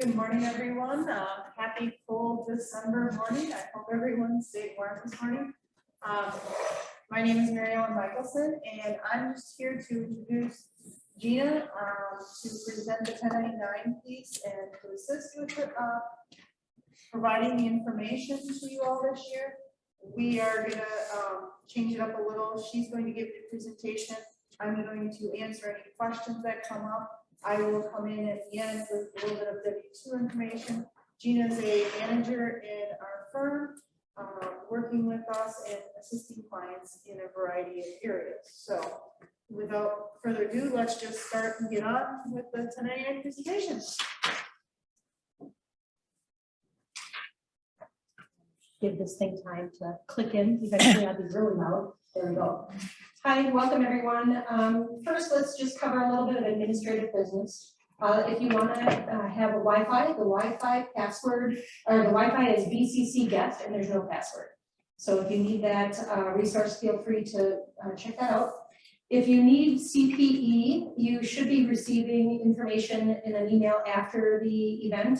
Good morning, everyone. Happy cold December morning. I hope everyone stayed warm this morning. My name is Mary Ellen Michelson, and I'm just here to introduce Gina to present the 1099 piece and to assist with providing the information to you all this year. We are going to change it up a little. She's going to give the presentation. I'm going to answer any questions that come up. I will come in at the end with a little bit of W-2 information. Gina is a manager in our firm, working with us and assisting clients in a variety of areas. So without further ado, let's just start and get on with the 1099 presentation. Give this thing time to click in. Eventually I'll be really loud. There we go. Hi, welcome everyone. First, let's just cover a little bit of administrative business. If you want to have a Wi-Fi, the Wi-Fi password, or the Wi-Fi is BCC guest and there's no password. So if you need that resource, feel free to check that out. If you need CPE, you should be receiving information in an email after the event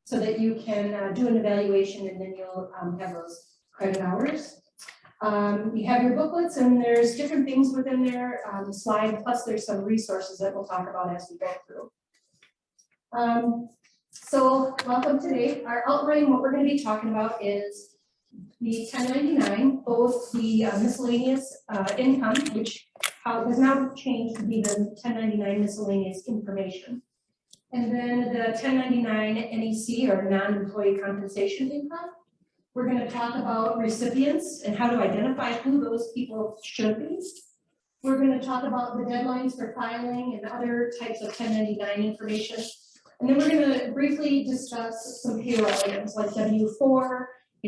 so that you can do an evaluation and then you'll have those credit hours. You have your booklets and there's different things within there, slide, plus there's some resources that we'll talk about as we go through. So welcome today. Our outline, what we're going to be talking about is the 1099, both the miscellaneous income, which has now changed to be the 1099 miscellaneous information. And then the 1099 NEC or non-employee compensation income. We're going to talk about recipients and how to identify who those people should be. We're going to talk about the deadlines for filing and other types of 1099 information. And then we're going to briefly discuss some payroll items like W-4,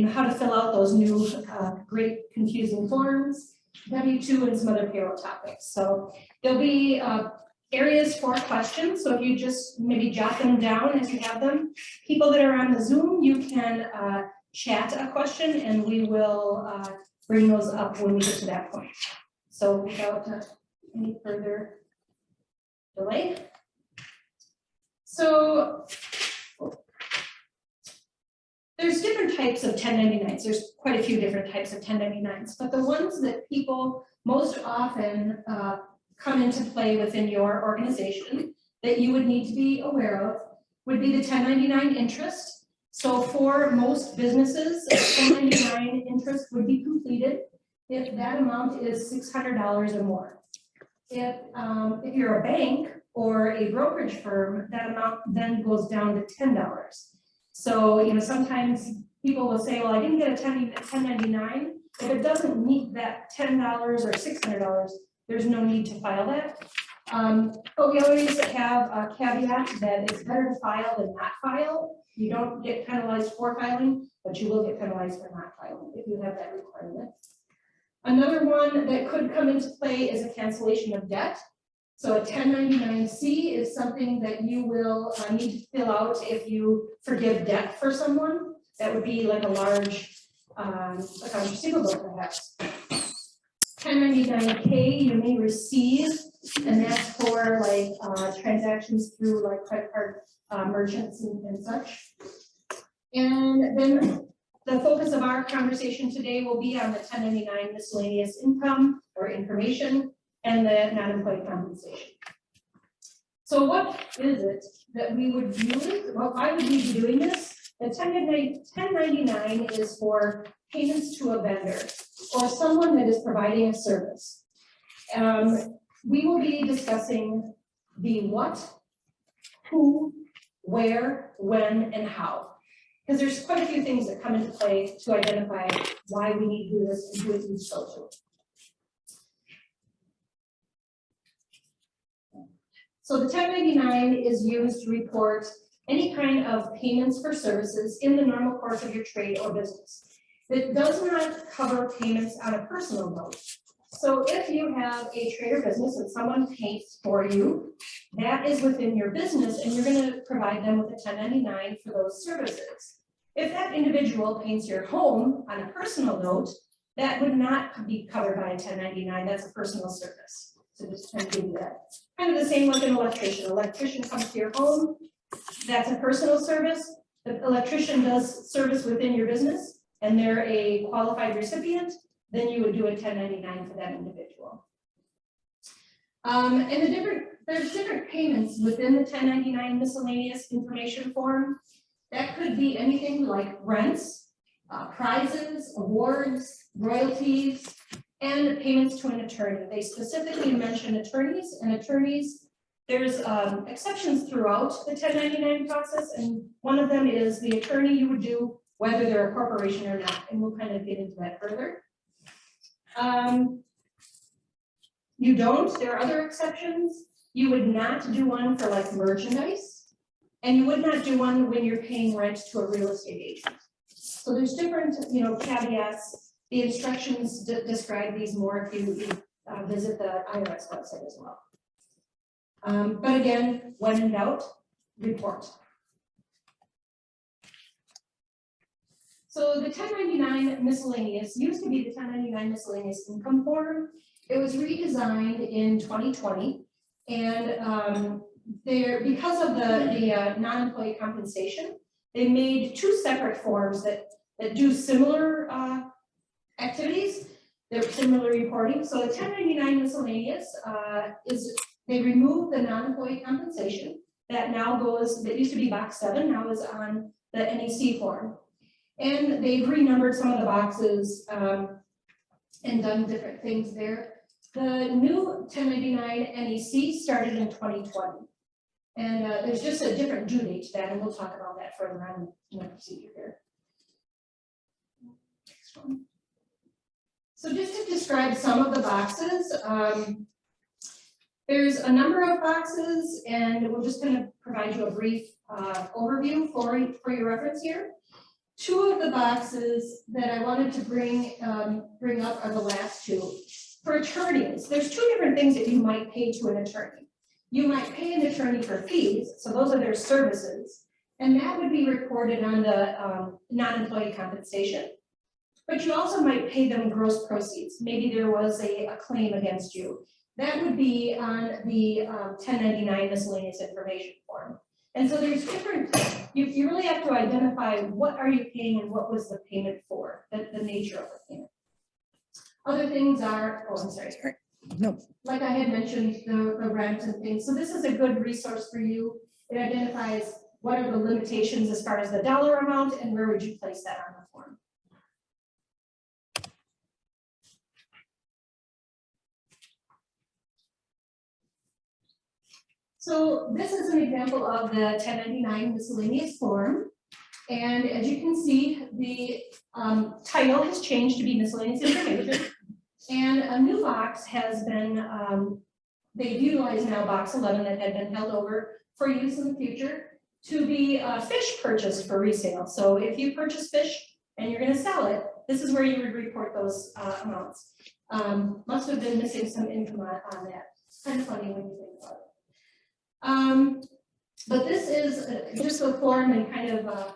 how to fill out those new great confusing forms, W-2, and some other payroll topics. So there'll be areas for questions. So if you just maybe jot them down as you have them. People that are on the Zoom, you can chat a question and we will bring those up when we get to that point. So without any further delay. So there's different types of 1099s. There's quite a few different types of 1099s, but the ones that people most often come into play within your organization that you would need to be aware of would be the 1099 interest. So for most businesses, 1099 interest would be completed if that amount is $600 or more. If you're a bank or a brokerage firm, that amount then goes down to $10. So sometimes people will say, well, I didn't get a 1099. If it doesn't meet that $10 or $600, there's no need to file that. But we always have a caveat that it's better to file than not file. You don't get penalized for filing, but you will get penalized for not filing if you have that requirement. Another one that could come into play is a cancellation of debt. So a 1099-C is something that you will need to fill out if you forgive debt for someone. That would be like a large accounts receivable perhaps. 1099-K you may receive, and that's for like transactions through like credit card merchants and such. And then the focus of our conversation today will be on the 1099 miscellaneous income or information and the non-employee compensation. So what is it that we would use? Well, why would we be doing this? The 1099 is for payments to a vendor or someone that is providing a service. We will be discussing the what, who, where, when, and how. Because there's quite a few things that come into play to identify why we need to do this and who it needs to go to. So the 1099 is used to report any kind of payments for services in the normal course of your trade or business. It does not cover payments on a personal note. So if you have a trade or business and someone pays for you, that is within your business and you're going to provide them with a 1099 for those services. If that individual paints your home on a personal note, that would not be covered by a 1099. That's a personal service. So just kind of give you that. Kind of the same like an electrician. Electrician comes to your home, That's a personal service. The electrician does service within your business and they're a qualified recipient, then you would do a 1099 for that individual. And there's different payments within the 1099 miscellaneous information form. That could be anything like rents, prizes, awards, royalties, and payments to an attorney. They specifically mention attorneys, and attorneys, there's exceptions throughout the 1099 process, and one of them is the attorney you would do whether they're a corporation or not, and we'll kind of get into that further. There are other exceptions. You would not do one for like merchandise, and you would not do one when you're paying rent to a real estate agent. So there's different, caveats. The instructions describe these more if you visit the IRS website as well. But again, when in doubt, report. So the 1099 miscellaneous used to be the 1099 miscellaneous income form. It was redesigned in 2020, and because of the non-employee compensation, they made two separate forms that do similar activities. They're similar reporting. So the 1099 miscellaneous they removed the non-employee compensation that now goes, that used to be box 7, now is on the NEC form. And they've renumbered some of the boxes and done different things there. The new 1099 NEC started in 2020. And there's just a different due date to that, and we'll talk about that further on in the procedure here. Next one. So just to describe some of the boxes, there's a number of boxes, and we're just going to provide you a brief overview for your reference here. Two of the boxes that I wanted to bring up are the last two. For attorneys, there's two different things that you might pay to an attorney. You might pay an attorney for fees, so those are their services, and that would be reported on the non-employee compensation. But you also might pay them gross proceeds. Maybe there was a claim against you. That would be on the 1099 miscellaneous information form. And so there's different, you really have to identify what are you paying and what was the payment for, the nature of the payment. Other things are, oh, I'm sorry. No. Like I had mentioned, the rent and things. So this is a good resource for you. It identifies what are the limitations as far as the dollar amount and where would you place that on the form. So this is an example of the 1099 miscellaneous form. And as you can see, the title has changed to be miscellaneous information. And a new box has been, they've utilized now box 11 that had been held over for use in the future to be fish purchased for resale. So if you purchase fish and you're going to sell it, this is where you would report those amounts. Must have been missing some income on that. It's kind of funny when you think about it. But this is just a form and kind of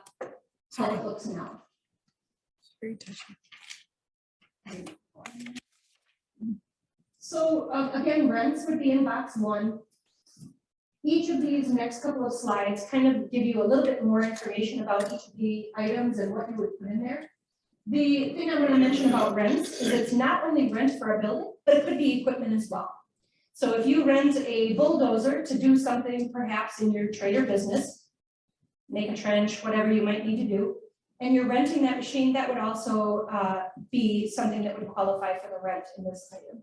how it looks now. Very touchy. So again, rents would be in box 1. Each of these next couple of slides kind of give you a little bit more information about each of the items and what you would put in there. The thing I'm going to mention about rents is it's not only rent for a building, but it could be equipment as well. So if you rent a bulldozer to do something perhaps in your trade or business, make a trench, whatever you might need to do, and you're renting that machine, that would also be something that would qualify for the rent in this item.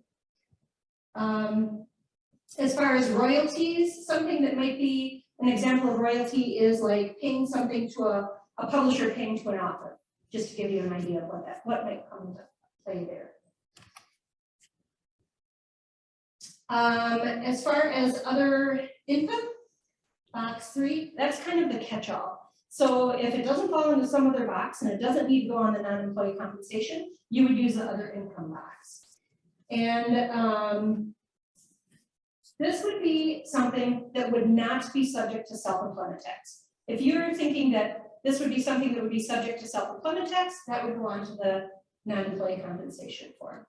As far as royalties, something that might be an example of royalty is like paying something to a publisher paying to an author, just to give you an idea of what might come into play there. As far as other income, box 3, that's kind of the catch-all. So if it doesn't fall into some other box and it doesn't need to go on the non-employee compensation, you would use the other income box. And this would be something that would not be subject to self-employment tax. If you're thinking that this would be something that would be subject to self-employment tax, that would go on to the non-employee compensation form.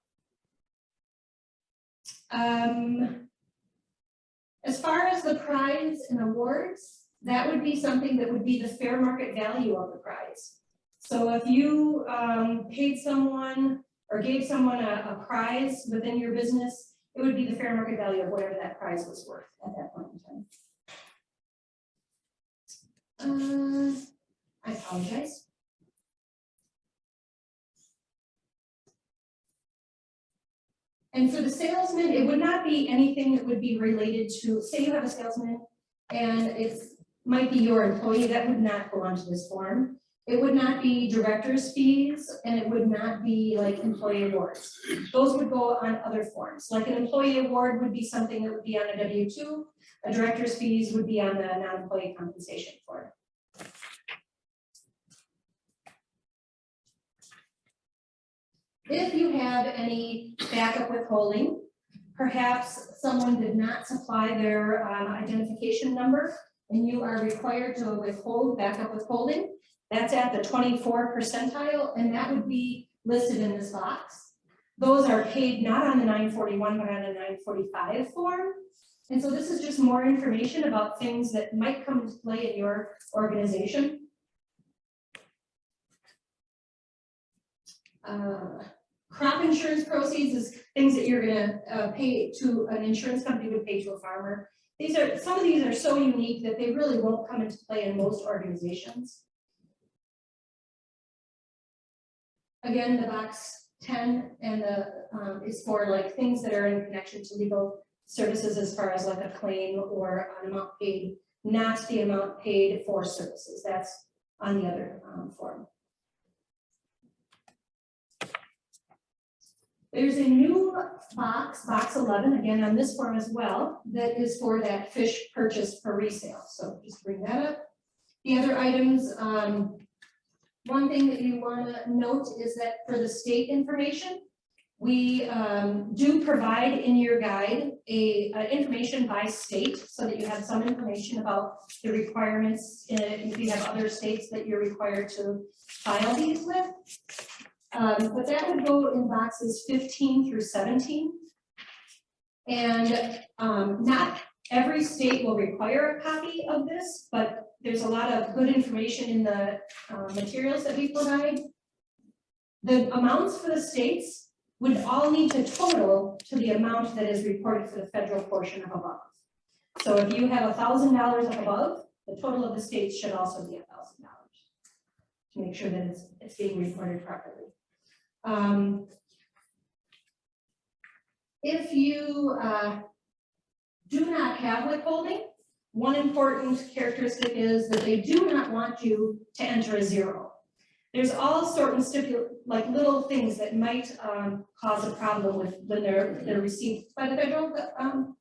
As far as the prize and awards, that would be something that would be the fair market value of the prize. So if you paid someone or gave someone a prize within your business, it would be the fair market value of whatever that prize was worth at that point in time. I apologize. And for the salesman, it would not be anything that would be related to, say you have a salesman and it might be your employee, that would not go onto this form. It would not be director's fees, and it would not be like employee awards. Those would go on other forms. Like an employee award would be something that would be on a W-2. A director's fees would be on the non-employee compensation form. If you have any backup withholding, perhaps someone did not supply their identification number and you are required to withhold backup withholding, that's at the 24th percentile, and that would be listed in this box. Those are paid not on the 941, but on a 945 form. And so this is just more information about things that might come into play in your organization. Crop insurance proceeds is things that you're gonna pay to an insurance company would pay to a farmer. Some of these are so unique that they really won't come into play in most organizations. Again, the box 10 and the is for like things that are in connection to legal services as far as like a claim or an amount paid, not the amount paid for services. That's on the other form. There's a new box, box 11, again on this form as well, that is for that fish purchased for resale. So just bring that up. The other items, one thing that you want to note is that for the state information, we do provide in your guide information by state so that you have some information about the requirements if you have other states that you're required to file these with. But that would go in boxes 15 through 17. And not every state will require a copy of this, but there's a lot of good information in the materials that we provide. The amounts for the states would all need to total to the amount that is reported for the federal portion of above. So if you have $1,000 up above, the total of the states should also be $1,000 to make sure that it's being reported properly. If you do not have withholding, one important characteristic is that they do not want you to enter a zero. There's all sorts of like little things that might cause a problem with when they're received by the federal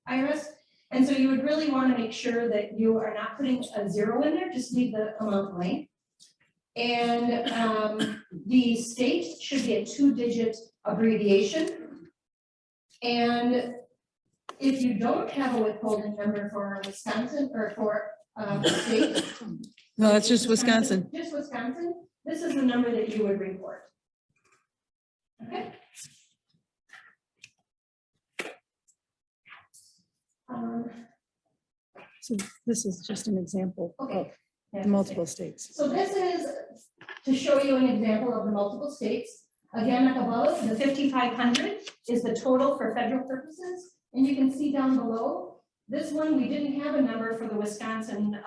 IRS. And so you would really want to make sure that you are not putting a zero in there, just leave the amount blank. And the state should be a 2-digit abbreviation. And if you don't have a withholding number for Wisconsin or for the state. No, that's just Wisconsin. Just Wisconsin. This is the number that you would report. Okay. So this is just an example Okay. of the multiple states. So this is to show you an example of the multiple states. Again, up above, the 5,500 is the total for federal purposes. And you can see down below, this one, we didn't have a number for the Wisconsin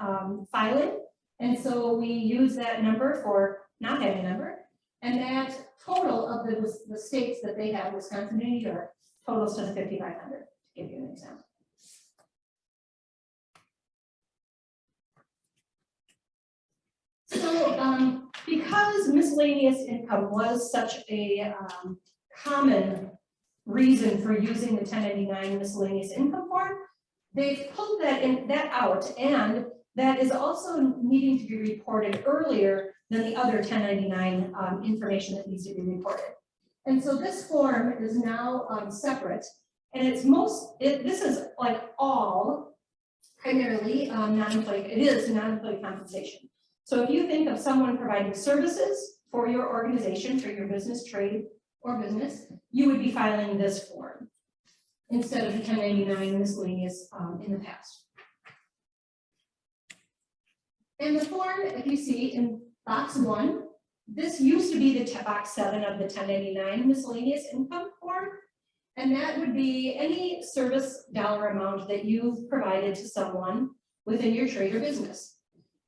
filing. And so we use that number for not having a number. And that total of the states that they have, Wisconsin and New York, totals to the 5,500, to give you an example. So because miscellaneous income was such a common reason for using the 1099 miscellaneous income form, they've pulled that out, and that is also needing to be reported earlier than the other 1099 information that needs to be reported. And so this form is now separate, and it's this is like all primarily non-employee, it is non-employee compensation. So if you think of someone providing services for your organization, for your business, trade, or business, you would be filing this form instead of the 1099 miscellaneous in the past. And the form, if you see in box 1, this used to be the box 7 of the 1099 miscellaneous income form. And that would be any service dollar amount that you've provided to someone within your trade or business.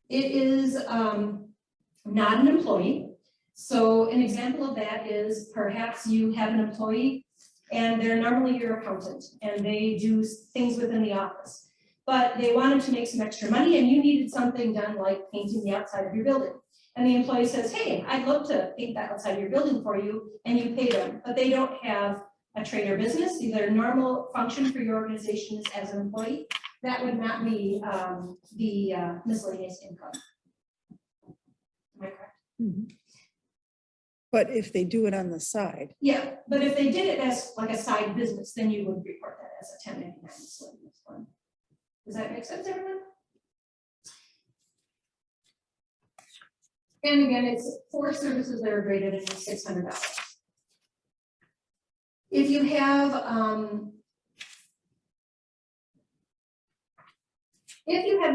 It is not an employee. So an example of that is perhaps you have an employee and they're normally your accountant and they do things within the office, but they wanted to make some extra money and you needed something done like painting the outside of your building. And the employee says, hey, I'd love to paint that outside of your building for you, and you pay them, but they don't have a trade or business. Their normal function for your organization is as an employee. That would not be the miscellaneous income. Am I correct? Mhm. But if they do it on the side, Yeah, but if they did it as like a side business, then you would report that as a 1099 miscellaneous fund. Does that make sense, everyone? And again, it's for services that are greater than $600. If you have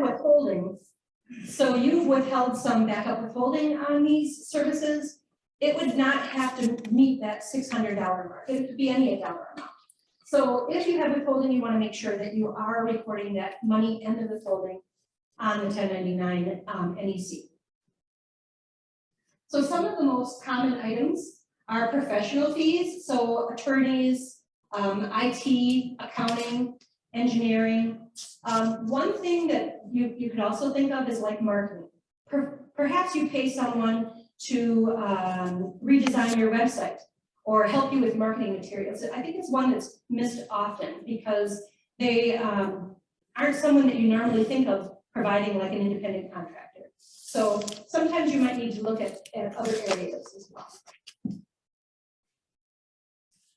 withholding, so you've withheld some backup withholding on these services, it would not have to meet that $600 mark. It could be any dollar amount. So if you have withholding, you want to make sure that you are reporting that money and the withholding on the 1099 NEC. So some of the most common items are professional fees, so attorneys, IT, accounting, engineering. One thing that you could also think of is like marketing. Perhaps you pay someone to redesign your website or help you with marketing materials. I think it's one that's missed often because they aren't someone that you normally think of providing like an independent contractor. So sometimes you might need to look at other areas as well.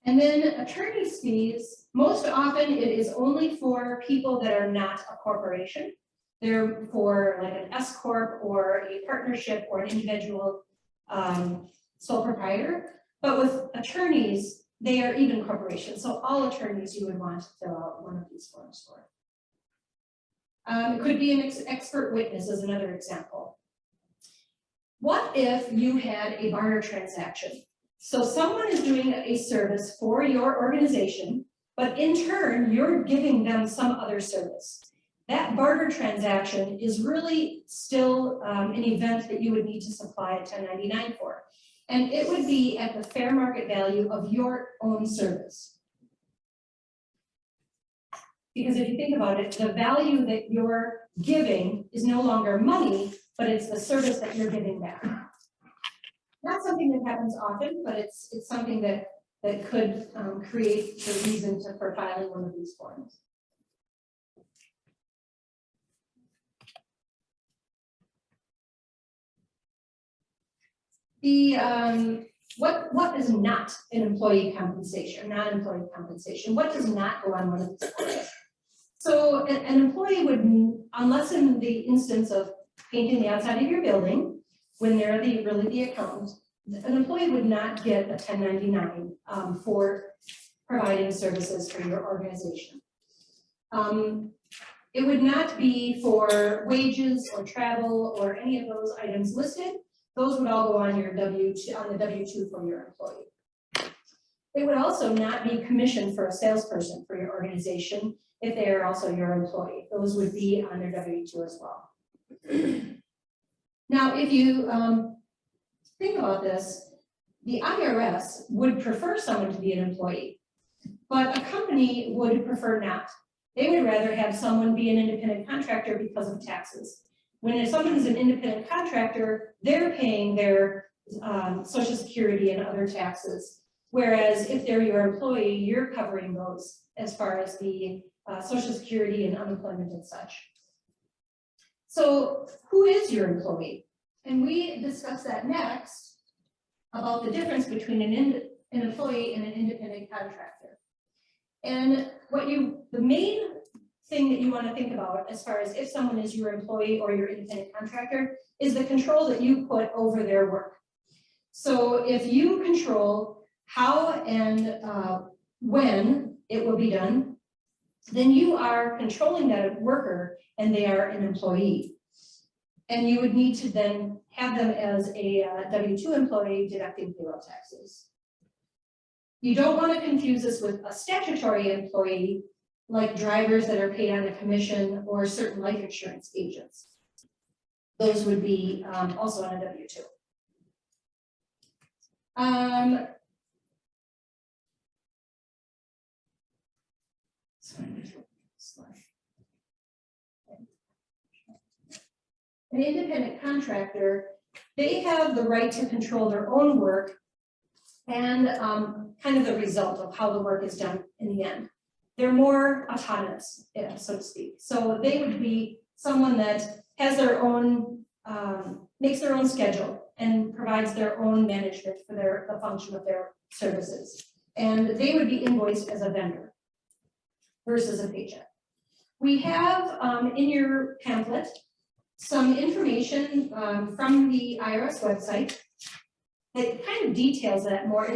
And then attorney's fees, most often it is only for people that are not a corporation. They're for like an S corp or a partnership or an individual sole proprietor. But with attorneys, they are even corporations. So all attorneys you would want to fill out one of these forms for. It could be an expert witness as another example. What if you had a barter transaction? So someone is doing a service for your organization, but in turn, you're giving them some other service. That barter transaction is really still an event that you would need to supply a 1099 for. And it would be at the fair market value of your own service. Because if you think about it, the value that you're giving is no longer money, but it's the service that you're giving back. Not something that happens often, but it's something that could create the reason for filing one of these forms. The what is not an employee compensation, non-employee compensation? What does not go on one of these forms? So an employee would, unless in the instance of painting the outside of your building, when they're really the accountant, an employee would not get a 1099 for providing services for your organization. It would not be for wages or travel or any of those items listed. Those would all go on your W2 for your employee. It would also not be commission for a salesperson for your organization if they are also your employee. Those would be on their W2 as well. Now, if you think about this, the IRS would prefer someone to be an employee, but a company would prefer not. They would rather have someone be an independent contractor because of taxes. When someone is an independent contractor, they're paying their Social Security and other taxes. Whereas if they're your employee, you're covering those as far as the Social Security and unemployment and such. So who is your employee? And we discuss that next about the difference between an employee and an independent contractor. And the main thing that you want to think about as far as if someone is your employee or your independent contractor is the control that you put over their work. So if you control how and when it will be done, then you are controlling that worker and they are an employee. And you would need to then have them as a W-2 employee deducting payroll taxes. You don't want to confuse this with a statutory employee, like drivers that are paid on a commission or certain life insurance agents. Those would be also on a W-2. An independent contractor, they have the right to control their own work and kind of the result of how the work is done in the end. They're more autonomous, so to speak. So they would be someone that has their own, makes their own schedule and provides their own management for the function of their services. And they would be invoiced as a vendor versus a paycheck. We have in your pamphlet some information from the IRS website that kind of details that more.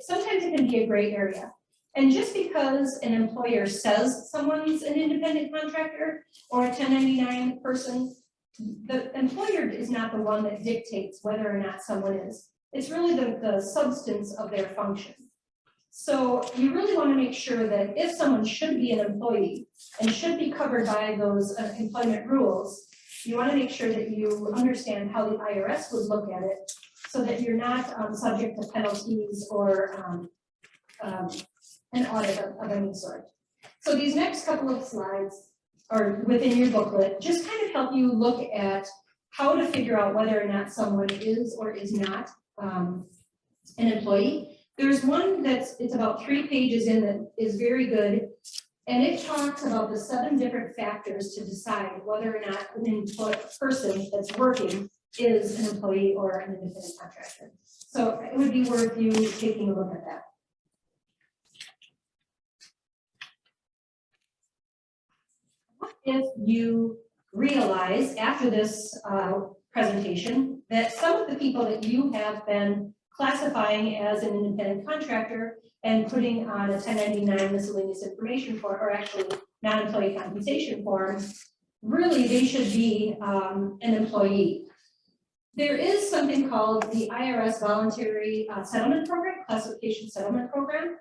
Sometimes it can be a gray area. And just because an employer says someone's an independent contractor or a 1099 person, the employer is not the one that dictates whether or not someone is. It's really the substance of their function. So you really want to make sure that if someone should be an employee and should be covered by those employment rules, you want to make sure that you understand how the IRS would look at it so that you're not subject to penalties or an audit of any sort. So these next couple of slides are within your booklet, just kind of help you look at how to figure out whether or not someone is or is not an employee. There's one it's about 3 pages in that is very good. And it talks about the 7 different factors to decide whether or not an person that's working is an employee or an independent contractor. So it would be worth you taking a look at that. What if you realize after this presentation that some of the people that you have been classifying as an independent contractor and putting on a 1099 miscellaneous information form, or actually non-employee compensation form, really they should be an employee. There is something called the IRS Voluntary Settlement Program, Classification Settlement Program.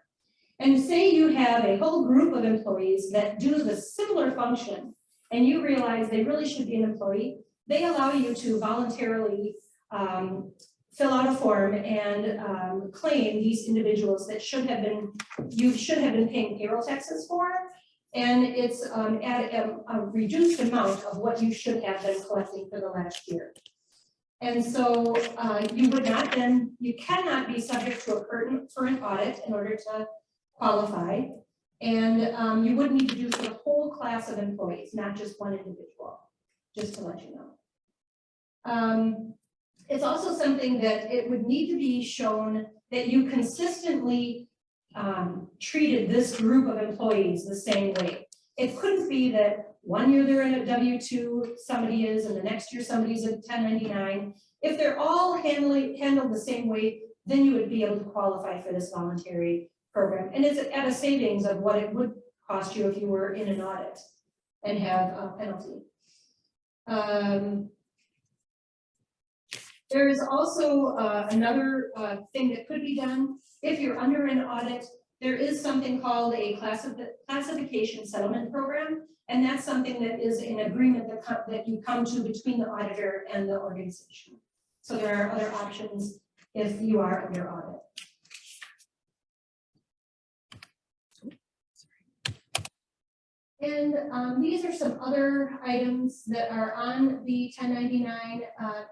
And say you have a whole group of employees that do the similar function, and you realize they really should be an employee, they allow you to voluntarily fill out a form and claim these individuals that you should have been paying payroll taxes for, and it's at a reduced amount of what you should have been collecting for the last year. And so you cannot be subject to a current audit in order to qualify, and you would need to do for the whole class of employees, not just one individual, just to let you know. It's also something that it would need to be shown that you consistently treated this group of employees the same way. It couldn't be that one year they're in a W-2, somebody is, and the next year somebody's a 1099. If they're all handled the same way, then you would be able to qualify for this voluntary program. And it's at a savings of what it would cost you if you were in an audit and have a penalty. There is also another thing that could be done. If you're under an audit, there is something called a classification settlement program, and that's something that is an agreement that you come to between the auditor and the organization. So there are other options if you are under audit. And these are some other items that are on the 1099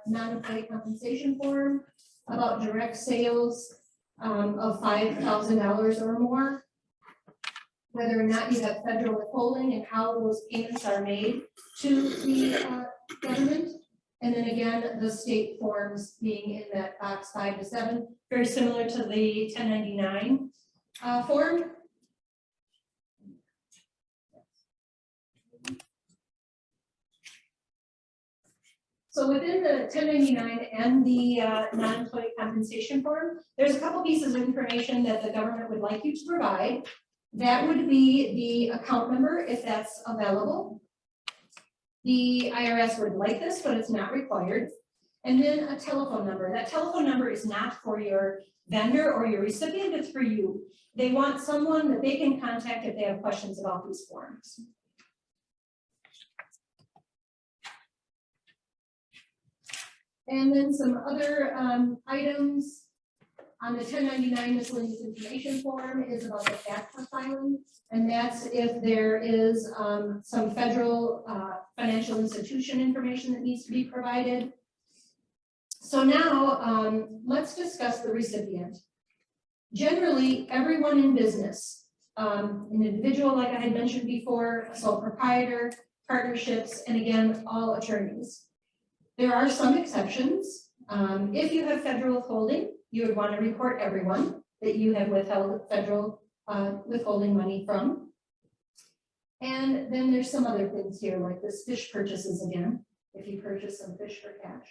non-employee compensation form about direct sales of $5,000 or more, whether or not you have federal withholding and how those payments are made to the government. And then again, the state forms being in that box 5 to 7, very similar to the 1099 form. So within the 1099 and the non-employee compensation form, there's a couple pieces of information that the government would like you to provide. That would be the account number, if that's available. The IRS would like this, but it's not required. And then a telephone number. That telephone number is not for your vendor or your recipient, it's for you. They want someone that they can contact if they have questions about these forms. And then some other items on the 1099 miscellaneous information form is about the FAFSA filing. And that's if there is some federal financial institution information that needs to be provided. So now let's discuss the recipient. Generally, everyone in business, an individual, like I had mentioned before, a sole proprietor, partnerships, and again, all attorneys. There are some exceptions. If you have federal withholding, you would want to report everyone that you have withheld federal withholding money from. And then there's some other things here, like this fish purchases again, if you purchase some fish for cash.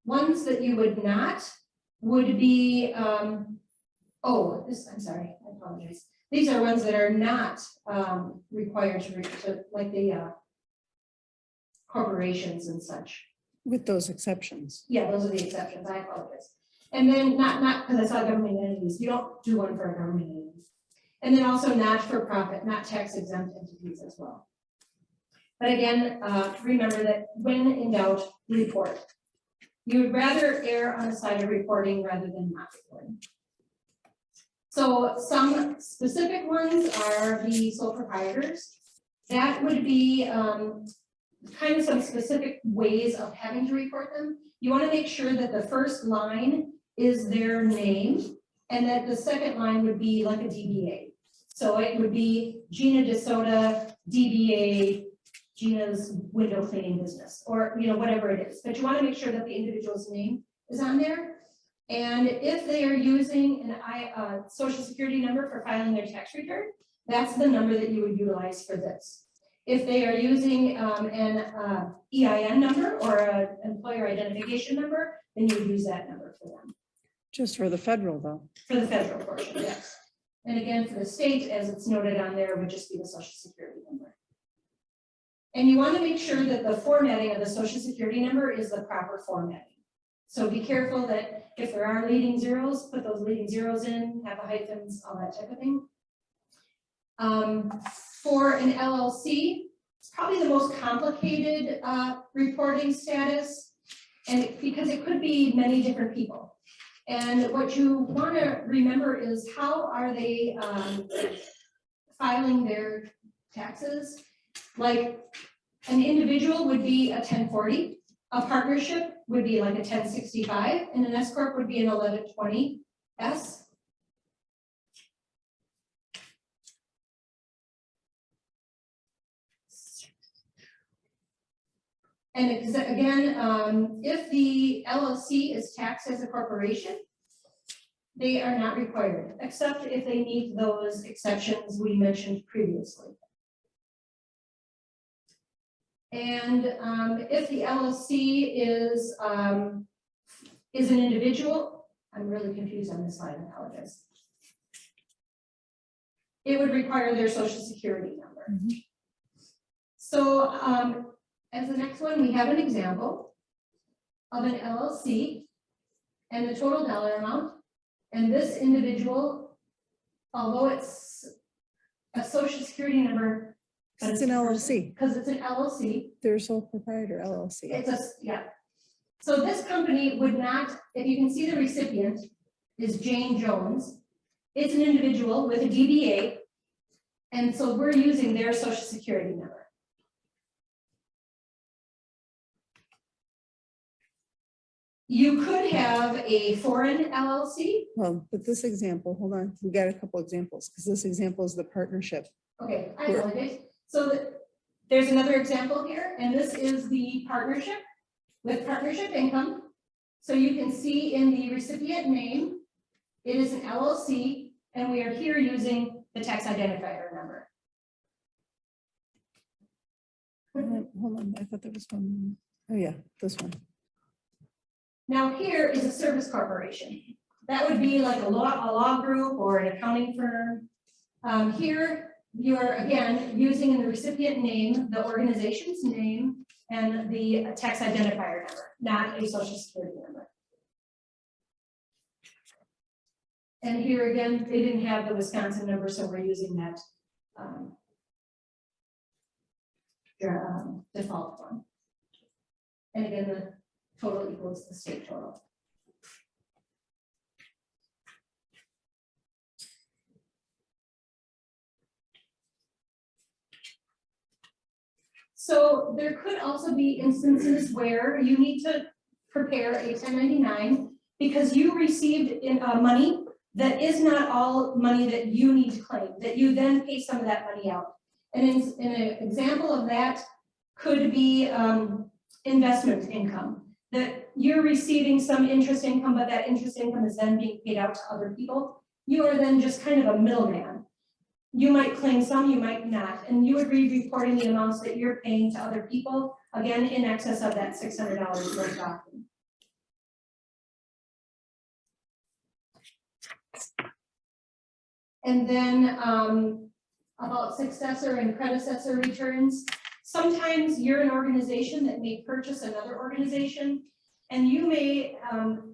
Ones that you would not would be, I'm sorry, I apologize. These are ones that are not required to like the corporations and such. With those exceptions. Yeah, those are the exceptions, I apologize. And then not because I saw government entities, you don't do one for a government entity. And then also not for profit, not tax exempt entities as well. But again, remember that when in doubt, report. You would rather err on the side of reporting rather than not reporting. So some specific ones are the sole proprietors. That would be kind of some specific ways of having to report them. You want to make sure that the first line is their name and that the second line would be like a DBA. So it would be Gina DeSota, DBA, Gina's window cleaning business, or whatever it is. But you want to make sure that the individual's name is on there. And if they are using a social security number for filing their tax return, that's the number that you would utilize for this. If they are using an EIN number or an employer identification number, then you would use that number for them. Just for the federal though. For the federal portion, yes. And again, for the state, as it's noted on there, would just be the social security number. And you want to make sure that the formatting of the social security number is the proper formatting. So be careful that if there are leading zeros, put those leading zeros in, have the hyphens, all that type of thing. For an LLC, it's probably the most complicated reporting status, and because it could be many different people. And what you want to remember is how are they filing their taxes? Like an individual would be a 1040, a partnership would be like a 1065, and an S corp would be an 1120S. And again, if the LLC is taxed as a corporation, they are not required, except if they meet those exceptions we mentioned previously. And if the LLC is an individual, I'm really confused on this slide, I apologize. It would require their social security number. Mm-hmm. So as the next one, we have an example of an LLC and the total dollar amount. And this individual, although it's a social security number, but it's an LLC. Because it's an LLC. They're a sole proprietor LLC. It's yeah. So this company would not, if you can see the recipient is Jane Jones. It's an individual with a DBA. And so we're using their social security number. You could have a foreign LLC. Well, but this example, hold on, we got a couple examples because this example is the partnership. Okay, I apologize. So there's another example here, and this is the partnership with partnership income. So you can see in the recipient name, it is an LLC, and we are here using the tax identifier number. Hold on, I thought there was one. Oh yeah, this one. Now here is a service corporation. That would be like a law group or an accounting firm. Here, you are again using in the recipient name, the organization's name, and the tax identifier number, not a social security number. And here again, they didn't have the Wisconsin number, so we're using that default one. And again, the total equals the state total. So there could also be instances where you need to prepare a 1099 because you received money that is not all money that you need to claim, that you then pay some of that money out. And in an example of that could be investment income, that you're receiving some interest income, but that interest income is then being paid out to other people. You are then just kind of a middleman. You might claim some, you might not, and you would be reporting the amounts that you're paying to other people, again, in excess of that $600 most often. And then about successor and predecessor returns. Sometimes you're an organization that may purchase another organization, and you may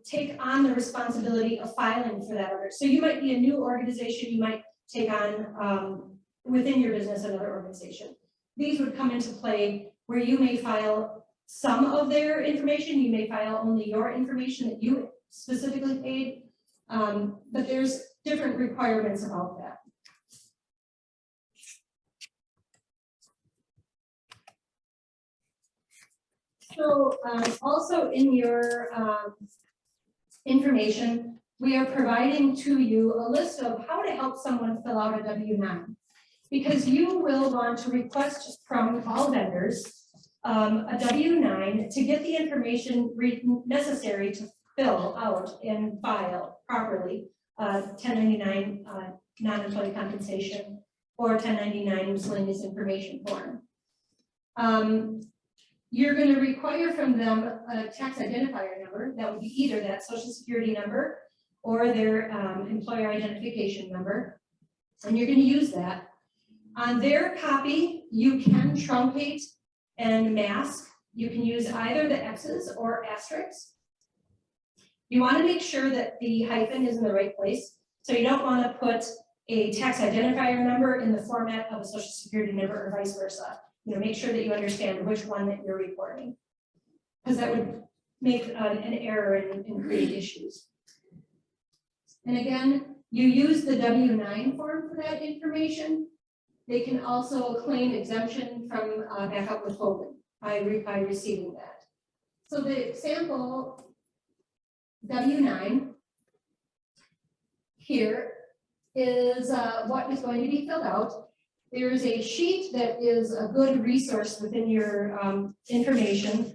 take on the responsibility of filing for that other. So you might be a new organization, you might take on within your business another organization. These would come into play where you may file some of their information, you may file only your information that you specifically paid, but there's different requirements about that. So also in your information, we are providing to you a list of how to help someone fill out a W-9. Because you will want to request from all vendors a W-9 to get the information necessary to fill out and file properly 1099 non-employee compensation or 1099 miscellaneous information form. You're going to require from them a tax identifier number. That would be either that social security number or their employer identification number. And you're going to use that. On their copy, you can truncate and mask. You can use either the X's or asterisks. You want to make sure that the hyphen is in the right place. So you don't want to put a tax identifier number in the format of a social security number or vice versa. You know, make sure that you understand which one that you're reporting, because that would make an error and create issues. And again, you use the W-9 form for that information. They can also claim exemption from backup withholding by receiving that. So the example W-9 here is what is going to be filled out. There is a sheet that is a good resource within your information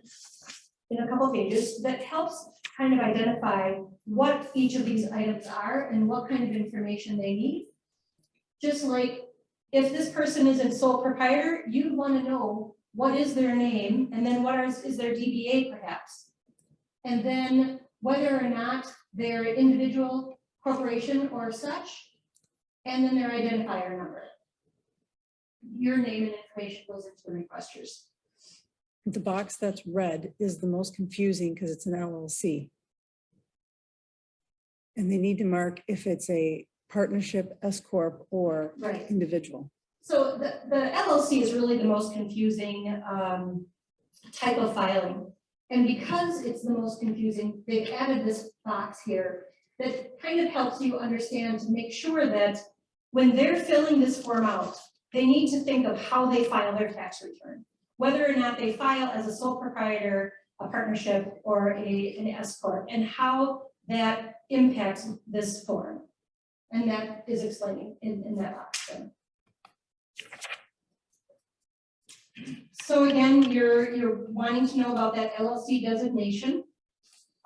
in a couple pages that helps kind of identify what each of these items are and what kind of information they need. Just like if this person is a sole proprietor, you want to know what is their name and then what is their DBA perhaps. And then whether or not they're an individual corporation or such, and then their identifier number. Your name and information goes into the requesters. The box that's red is the most confusing because it's an LLC. And they need to mark if it's a partnership, S Corp, or Right. individual. So the LLC is really the most confusing type of filing. And because it's the most confusing, they've added this box here that kind of helps you understand to make sure that when they're filling this form out, they need to think of how they file their tax return, whether or not they file as a sole proprietor, a partnership, or an S Corp, and how that impacts this form. And that is explaining in that box. So again, you're wanting to know about that LLC designation.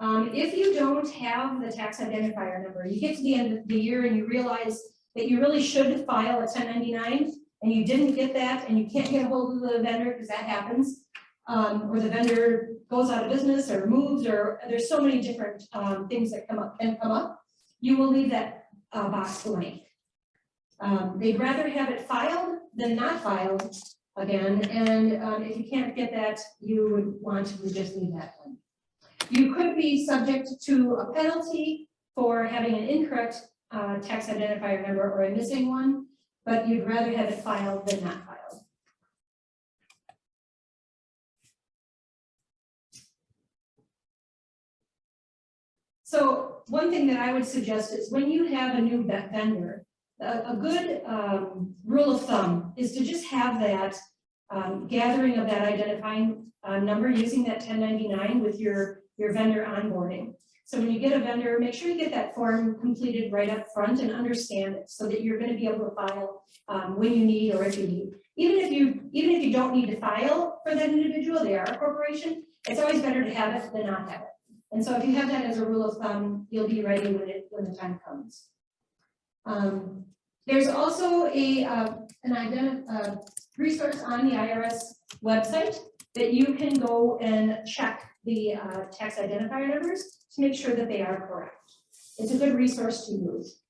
If you don't have the tax identifier number, you get to the end of the year and you realize that you really should file a 1099 and you didn't get that and you can't get a hold of the vendor because that happens, or the vendor goes out of business or moves, or there's so many different things that can come up, you will leave that box blank. They'd rather have it filed than not filed again, and if you can't get that, you would want to just leave that one. You could be subject to a penalty for having an incorrect tax identifier number or a missing one, but you'd rather have it filed than not filed. So one thing that I would suggest is when you have a new vendor, a good rule of thumb is to just have that gathering of that identifying number using that 1099 with your vendor onboarding. So when you get a vendor, make sure you get that form completed right up front and understand it so that you're going to be able to file when you need or if you need. Even if you don't need to file for that individual, they are a corporation, it's always better to have it than not have it. And so if you have that as a rule of thumb, you'll be ready when the time comes. There's also a resource on the IRS website that you can go and check the tax identifier numbers to make sure that they are correct. It's a good resource to use.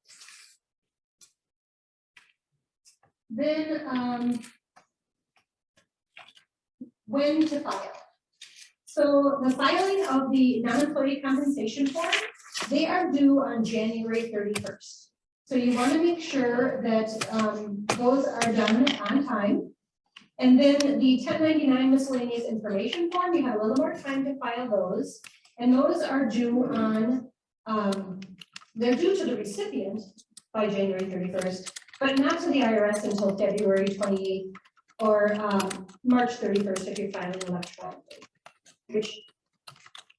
Then when to file. So the filing of the non-employee compensation form, they are due on January 31st. So you want to make sure that those are done on time. And then the 1099 miscellaneous information form, you have a little more time to file those. And those are due on, they're due to the recipient by January 31st, but not to the IRS until February 28th or March 31st if you're filing electronically, which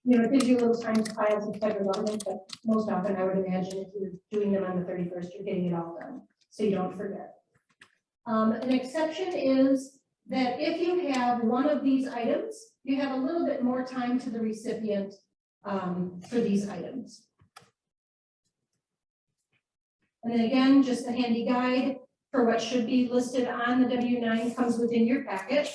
it gives you a little time to file some federal government, but most often I would imagine if you're doing them on the 31st, you're getting it all done, so you don't forget. An exception is that if you have one of these items, you have a little bit more time to the recipient for these items. And then again, just a handy guide for what should be listed on the W-9 comes within your packet.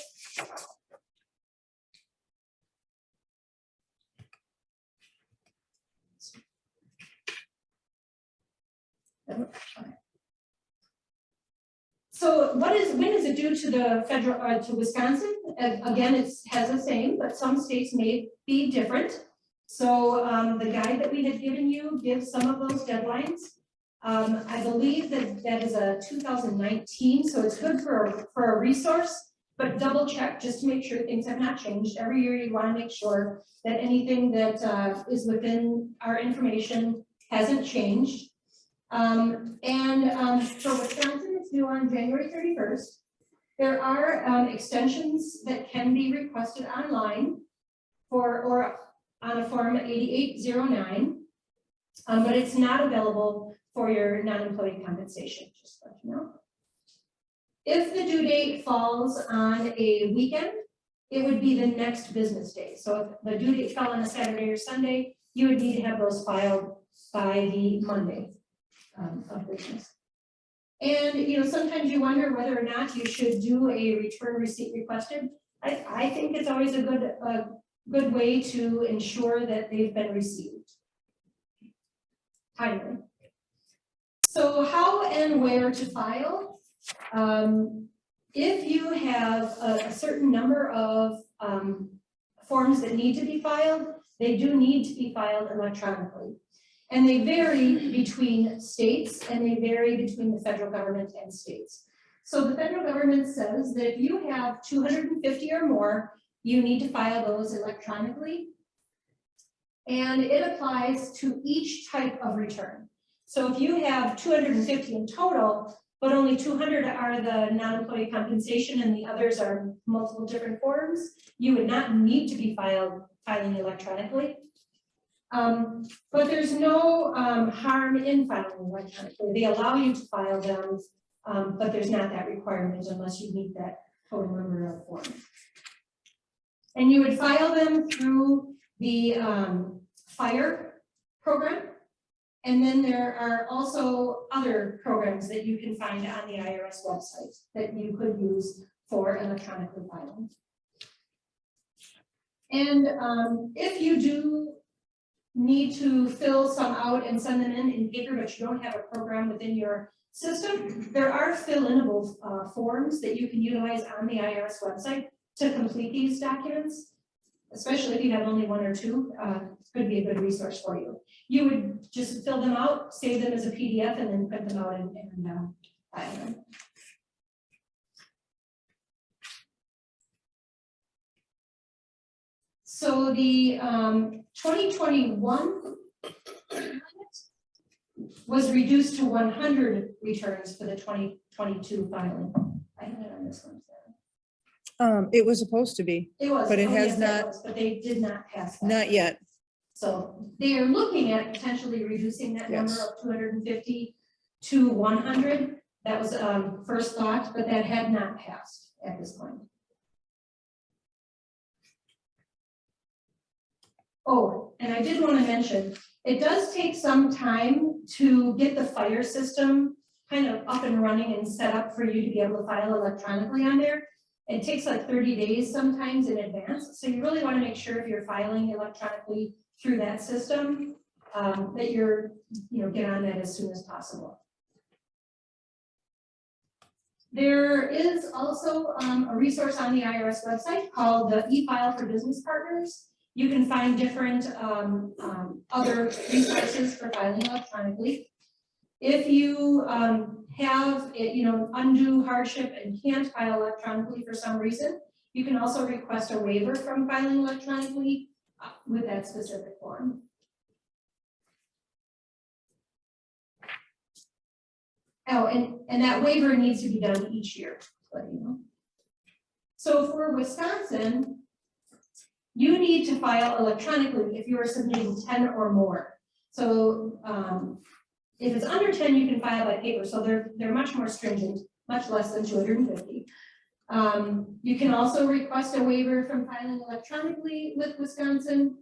So when is it due to the federal or to Wisconsin? Again, it has the same, but some states may be different. So the guide that we had given you gives some of those deadlines. I believe that is a 2019, so it's good for a resource, but double check just to make sure things have not changed. Every year you want to make sure that anything that is within our information hasn't changed. For Wisconsin, it's due on January 31st. There are extensions that can be requested online or on a form 8809, but it's not available for your non-employee compensation, just to let you know. If the due date falls on a weekend, it would be the next business day. So if the due date fell on a Saturday or Sunday, you would need to have those filed by the Monday of business. And sometimes you wonder whether or not you should do a return receipt requested. I think it's always a good way to ensure that they've been received timely. So how and where to file? If you have a certain number of forms that need to be filed, they do need to be filed electronically. And they vary between states and they vary between the federal government and states. So the federal government says that if you have 250 or more, you need to file those electronically. And it applies to each type of return. So if you have 250 in total, but only 200 are the non-employee compensation and the others are multiple different forms, you would not need to be filing electronically. But there's no harm in filing electronically. They allow you to file them, but there's not that requirement unless you meet that total number of forms. And you would file them through the FIRE program. And then there are also other programs that you can find on the IRS website that you could use for electronically filing. And if you do need to fill some out and send them in paper, but you don't have a program within your system, there are fill-inable forms that you can utilize on the IRS website to complete these documents, especially if you have only one or two. Could be a good resource for you. You would just fill them out, save them as a PDF, and then print them out and file them. So the 2021 was reduced to 100 returns for the 2022 filing. I had it on this one. It was supposed to be, It was. But it oh, has yes, not- was, but they did not pass that. not yet. So they are looking at potentially reducing that number Yes. of 250 to 100. That was first thought, but that had not passed at this point. Oh, and I did want to mention, it does take some time to get the fire system kind of up and running and set up for you to be able to file electronically on there. It takes like 30 days sometimes in advance. So you really want to make sure if you're filing electronically through that system, that you're, get on that as soon as possible. There is also a resource on the IRS website called the e-file for business partners. You can find different other resources for filing electronically. If you have undue hardship and can't file electronically for some reason, you can also request a waiver from filing electronically with that specific form. Oh, and that waiver needs to be done each year, let you know. So for Wisconsin, you need to file electronically if you are submitting 10 or more. So if it's under 10, you can file by paper. So they're much more stringent, much less than 250. You can also request a waiver from filing electronically with Wisconsin.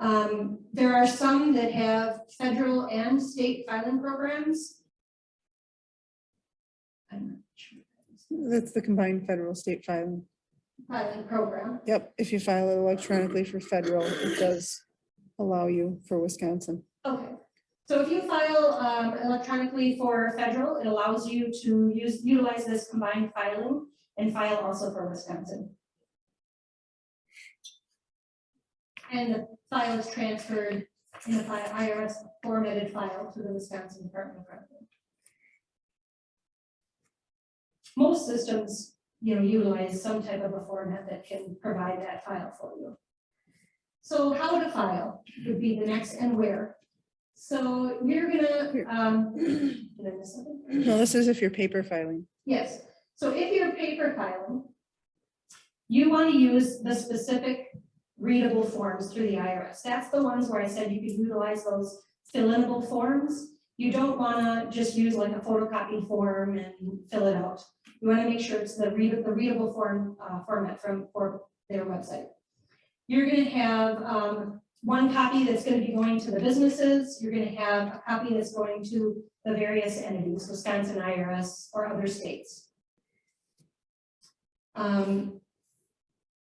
There are some that have federal and state filing programs. I'm not sure. That's the combined federal state filing. Filing program. Yep, if you file it electronically for federal, it does allow you for Wisconsin. Okay. So if you file electronically for federal, it allows you to utilize this combined filing and file also for Wisconsin. And the file is transferred in the IRS formatted file to the Wisconsin Department of Revenue. Most systems, utilize some type of a format that can provide that file for you. So how to file would be the next, and where. So you're gonna, did I miss something? No, this is if you're paper filing. Yes, so if you're paper filing, you want to use the specific readable forms through the IRS. That's the ones where I said you could utilize those fill-inable forms. You don't want to just use like a photocopied form and fill it out. You want to make sure it's the readable form format for their website. You're going to have one copy that's going to be going to the businesses. You're going to have a copy that's going to the various entities, Wisconsin IRS or other states.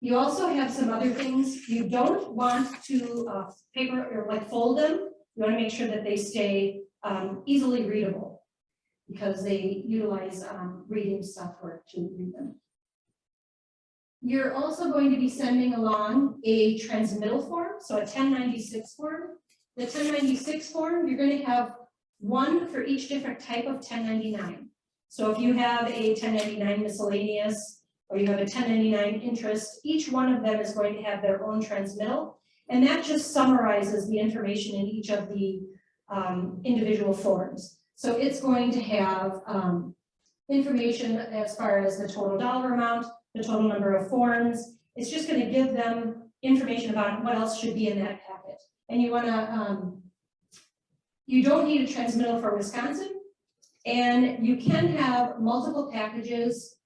You also have some other things. You don't want to paper or like fold them. You want to make sure that they stay easily readable because they utilize reading software to read them. You're also going to be sending along a transmittal form, so a 1096 form. The 1096 form, you're going to have one for each different type of 1099. So if you have a 1099 miscellaneous, or you have a 1099 interest, each one of them is going to have their own transmittal, and that just summarizes the information in each of the individual forms. So it's going to have information as far as the total dollar amount, the total number of forms. It's just going to give them information about what else should be in that packet. And you want to, you don't need a transmittal for Wisconsin, and you can have multiple packages,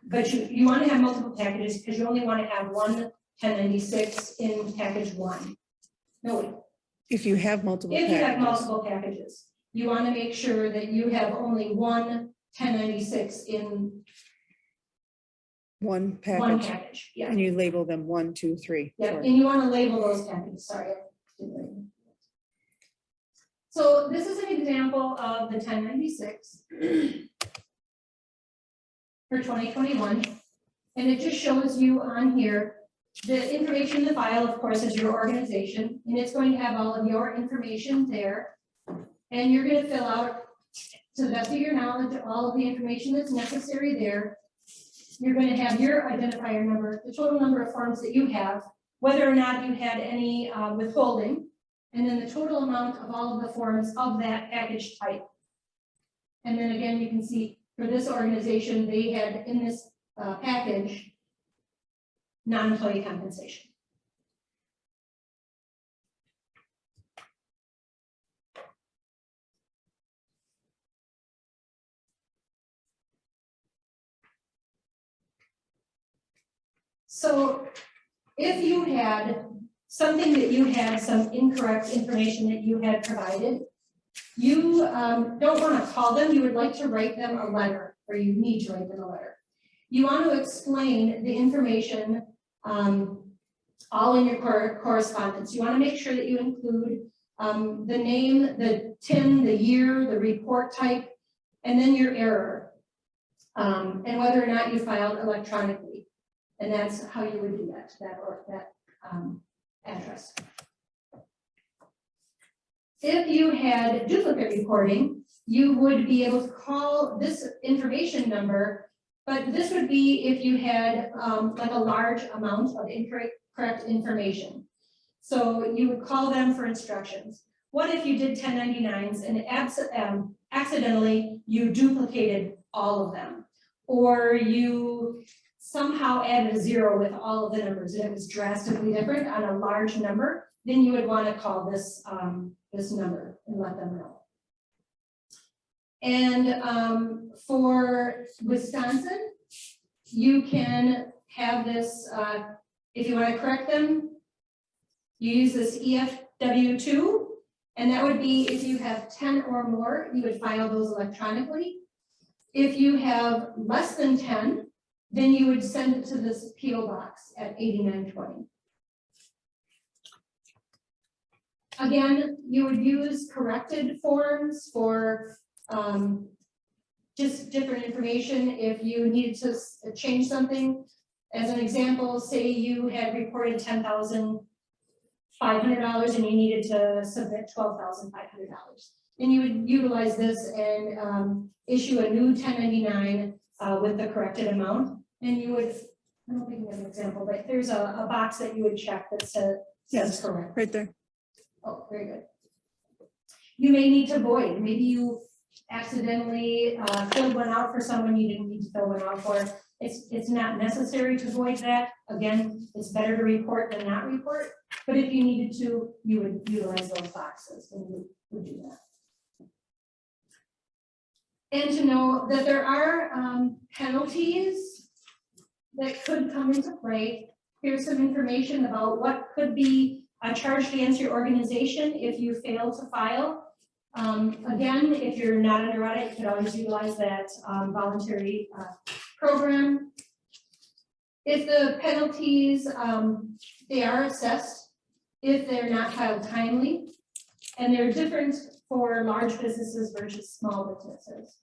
but you want to have multiple packages because you only want to have one 1096 in package one. No, wait. If you have multiple packages. If you have multiple packages, you want to make sure that you have only one 1096 in One one package, package, yeah. and you label them 1, 2, 3. Yeah, 4. and you want to label those packages, sorry. I didn't label. So this is an example of the 1096 for 2021. And it just shows you on here, the information in the file, of course, is your organization, and it's going to have all of your information there. And you're going to fill out, to the best of your knowledge, all of the information that's necessary there. You're going to have your identifier number, the total number of forms that you have, whether or not you had any withholding, and then the total amount of all of the forms of that package type. And then again, you can see for this organization, they had in this package non-employee compensation. So if you had something that you had some incorrect information that you had provided, you don't want to call them, you would like to write them a letter, or you need to write them a letter. You want to explain the information all in your correspondence. You want to make sure that you include the name, the TIN, the year, the report type, and then your error, and whether or not you filed electronically. And that's how you would do that, that address. If you had duplicate reporting, you would be able to call this information number, but this would be if you had like a large amount of incorrect information. So you would call them for instructions. What if you did 1099s and accidentally you duplicated all of them, or you somehow added a 0 with all of the numbers and it was drastically different on a large number? Then you would want to call this this number and let them know. And for Wisconsin, you can have this, if you want to correct them, you use this EFW2, and that would be if you have 10 or more, you would file those electronically. If you have less than 10, then you would send it to this PO box at 8920. Again, you would use corrected forms for just different information. If you needed to change something, as an example, say you had reported $10,500 and you needed to submit $12,500. Then you would utilize this and issue a new 1099 with the corrected amount. And you would, I don't think we have an example, but there's a box that you would check that says correct. Right there. Oh, very good. You may need to void. Maybe you accidentally filled one out for someone you didn't need to fill one out for. It's not necessary to void that. Again, it's better to report than not report. But if you needed to, you would utilize those boxes and you would do that. And to know that there are penalties that could come into play. Here's some information about what could be charged against your organization if you fail to file. Again, if you're not under audit, you could always utilize that voluntary program. If the penalties, they are assessed if they're not filed timely, and they're different for large businesses versus small businesses.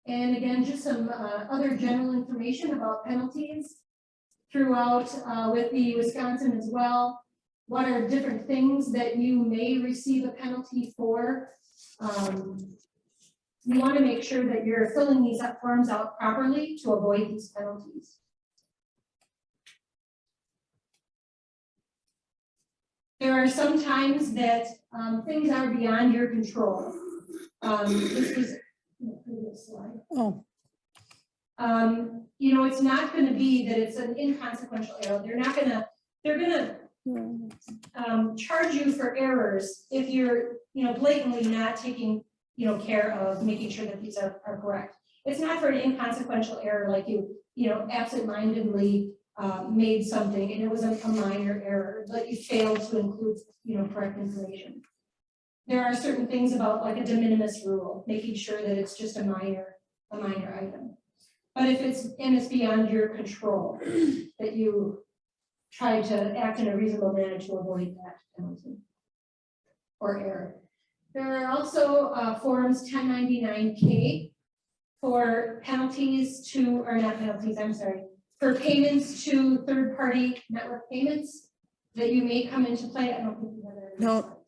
And again, just some other general information about penalties throughout with the Wisconsin as well. What are different things that you may receive a penalty for? You want to make sure that you're filling these forms out properly to avoid these penalties. There are some times that things are beyond your control. This was slide. Oh, You know, it's not going to be that it's an inconsequential error. They're gonna charge you for errors if you're, blatantly not taking, care of making sure that these are correct. It's not for an inconsequential error like you absent-mindedly made something and it was a minor error, but you failed to include, correct information. There are certain things about like a de minimis rule, making sure that it's just a minor item. But if it's beyond your control, that you try to act in a reasonable manner to avoid that penalty or error. There are also forms 1099K for penalties to, or not penalties, I'm sorry, for payments to third-party network payments that you may come into play. I don't think you have that. No.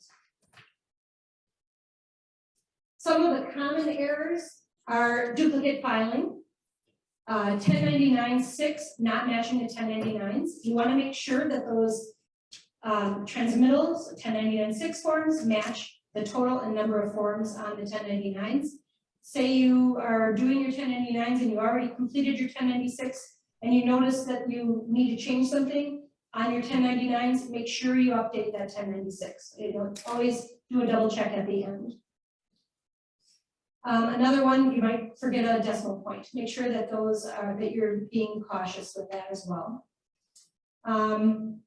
Some of the common errors are duplicate filing, 1099-6 not matching the 1099s. You want to make sure that those transmittals, 1099-6 forms match the total and number of forms on the 1099s. Say you are doing your 1099s and you already completed your 1096 and you notice that you need to change something on your 1099s, make sure you update that 1096. Always do a double check at the end. Another one, you might forget a decimal point. Make sure that those are, that you're being cautious with that as well. And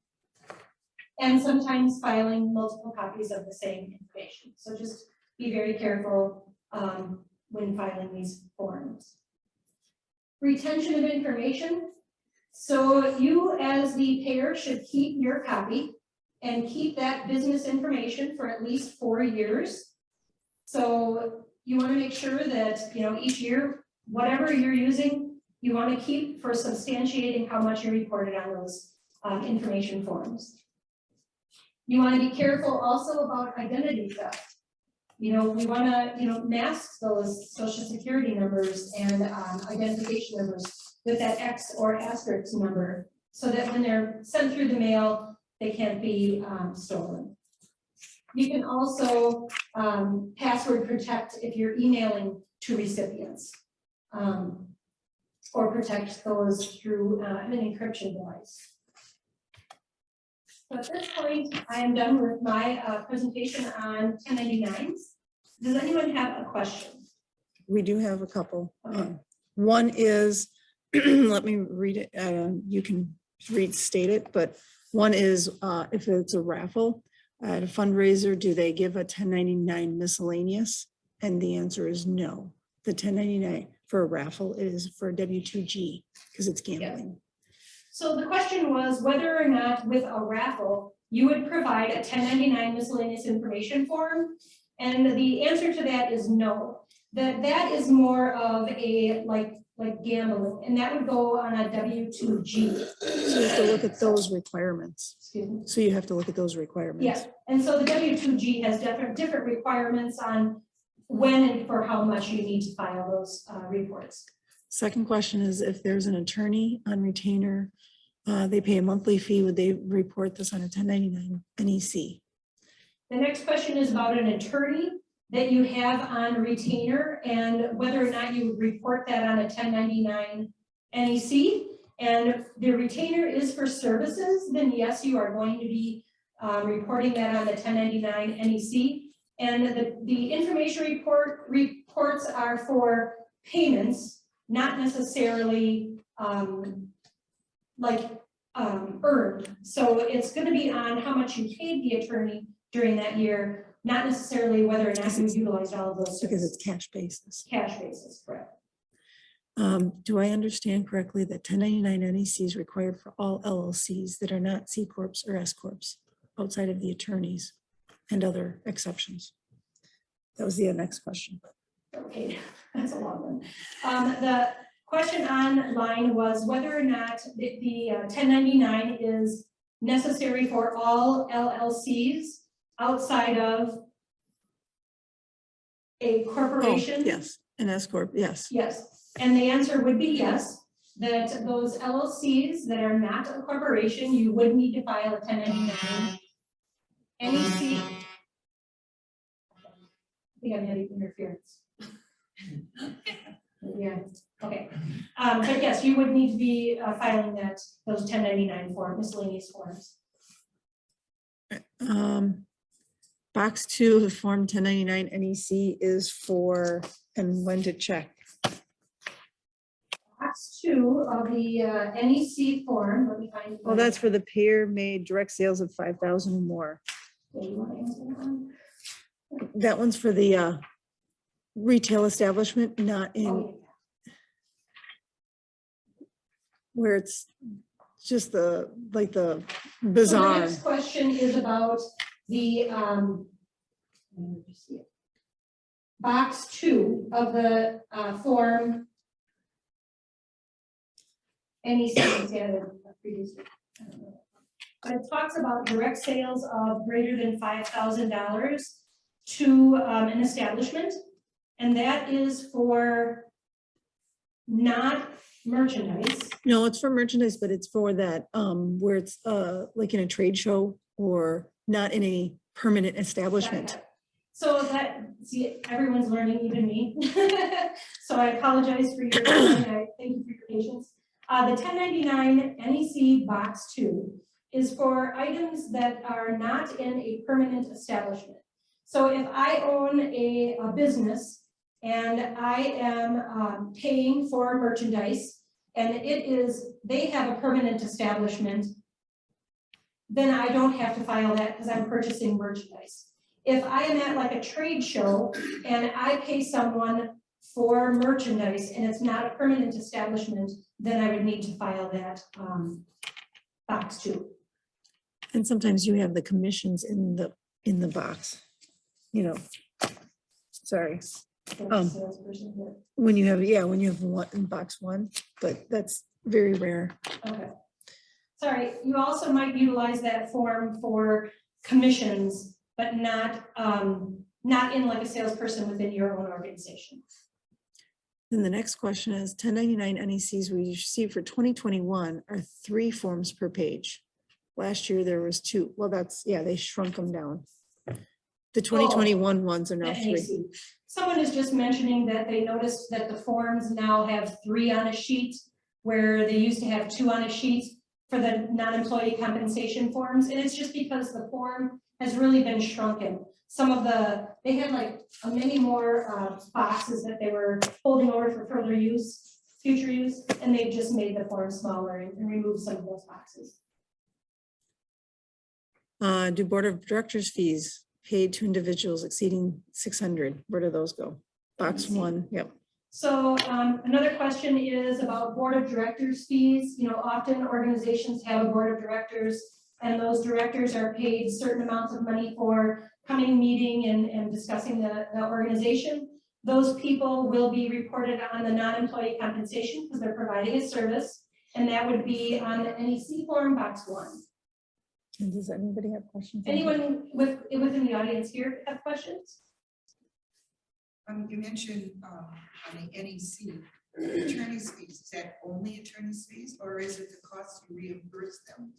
sometimes filing multiple copies of the same information. So just be very careful when filing these forms. Retention of information. So you as the payer should keep your copy and keep that business information for at least 4 years. So you want to make sure that, each year, whatever you're using, you want to keep for substantiating how much you reported on those information forms. You want to be careful also about identity theft. We want to, mask those social security numbers and identification numbers with that X or asterisk number so that when they're sent through the mail, they can't be stolen. You can also password protect if you're emailing to recipients or protect those through an encryption device. So at this point, I am done with my presentation on 1099s. Does anyone have a question? We do have a couple. Okay. One is, let me read it. You can restate it, but one is if it's a raffle at a fundraiser, do they give a 1099 miscellaneous? And the answer is no. The 1099 for a raffle is for W2G because it's gambling. So the question was whether or not with a raffle, you would provide a 1099 miscellaneous information form. And the answer to that is no. That is more of a like gambling, and that would go on a W2G. So you have to look at those requirements. Excuse me. So you have to look at those requirements. Yeah, and so the W2G has different requirements on when and for how much you need to file those reports. Second question is if there's an attorney on retainer, they pay a monthly fee, would they report this on a 1099 NEC? The next question is about an attorney that you have on retainer and whether or not you report that on a 1099 NEC. And if the retainer is for services, then yes, you are going to be reporting that on the 1099 NEC. And the information reports are for payments, not necessarily earned. So it's going to be on how much you paid the attorney during that year, not necessarily whether or not you utilized all of those services. Because it's cash basis. Cash basis, correct. Do I understand correctly that 1099 NEC is required for all LLCs that are not C Corps or S Corps outside of the attorneys and other exceptions? That was the next question. Okay, that's a long one. The question online was whether or not the 1099 is necessary for all LLCs outside of a corporation. Oh, yes, an S Corp, yes. Yes, and the answer would be yes, that those LLCs that are not a corporation, you would need to file a 1099 NEC. I think I'm having interference. Yeah, okay. But yes, you would need to be filing those 1099 miscellaneous forms. Box 2 of the form 1099 NEC is for, and when to check. Box 2 of the NEC form, let me find. Well, that's for the payer made direct sales of 5,000 or more. Yeah, you wanna answer that one? That one's for the retail establishment, not in Oh, where it's just the, like the So the bazaar. next question is about the, let me just see it. Box 2 of the form. NEC was added previously. I don't know. But it talks about direct sales of greater than $5,000 to an establishment. And that is for not merchandise. No, it's for merchandise, but it's for that, where it's like in a trade show or not in a permanent establishment. So that, see, everyone's learning, even me. So I apologize for your time. I thank you for your patience. The 1099 NEC box 2 is for items that are not in a permanent establishment. So if I own a business and I am paying for merchandise and they have a permanent establishment, then I don't have to file that because I'm purchasing merchandise. If I am at like a trade show and I pay someone for merchandise and it's not a permanent establishment, then I would need to file that box 2. And sometimes you have the commissions in the box, you know. Sorry. Salesperson here. When you have one in box 1, but that's very rare. Okay. Sorry, you also might utilize that form for commissions, but not in like a salesperson within your own organization. Then the next question is 1099 NECs we received for 2021 are 3 forms per page. Last year there was 2. Well, they shrunk them down. The 2021 ones are now At 3. NEC. Someone is just mentioning that they noticed that the forms now have 3 on a sheet, where they used to have 2 on a sheet for the non-employee compensation forms. And it's just because the form has really been shrunken. They had like many more boxes that they were holding over for further use, future use, and they've just made the form smaller and removed some of those boxes. Do board of directors fees paid to individuals exceeding 600? Where do those go? Box 1, yep. So another question is about board of directors fees. You know, often organizations have a board of directors, and those directors are paid certain amounts of money for coming, meeting, and discussing the organization. Those people will be reported on the non-employee compensation because they're providing a service, and that would be on the NEC form, box 1. And does anybody have questions? Anyone within the audience here have questions? You mentioned on the NEC, attorney's fees, is that only attorney's fees, or is it the cost you reimburse them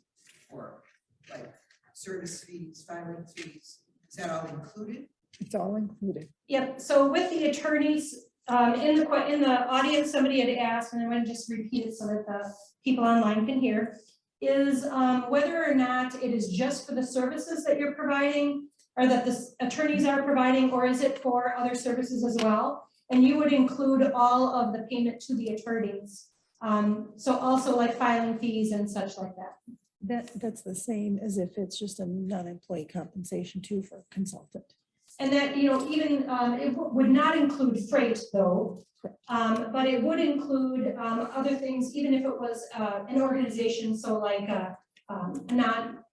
for, like service fees, filing fees? Is that all included? It's all included. Yep, so with the attorneys, in the audience, somebody had asked, and I'm going to just repeat it so that the people online can hear, is whether or not it is just for the services that you're providing, or that the attorneys are providing, or is it for other services as well? And you would include all of the payment to the attorneys. So also like filing fees and such like that. That's the same as if it's just a non-employee compensation too for a consultant. And that, you know, even it would not include freight though, but it would include other things, even if it was an organization. So like not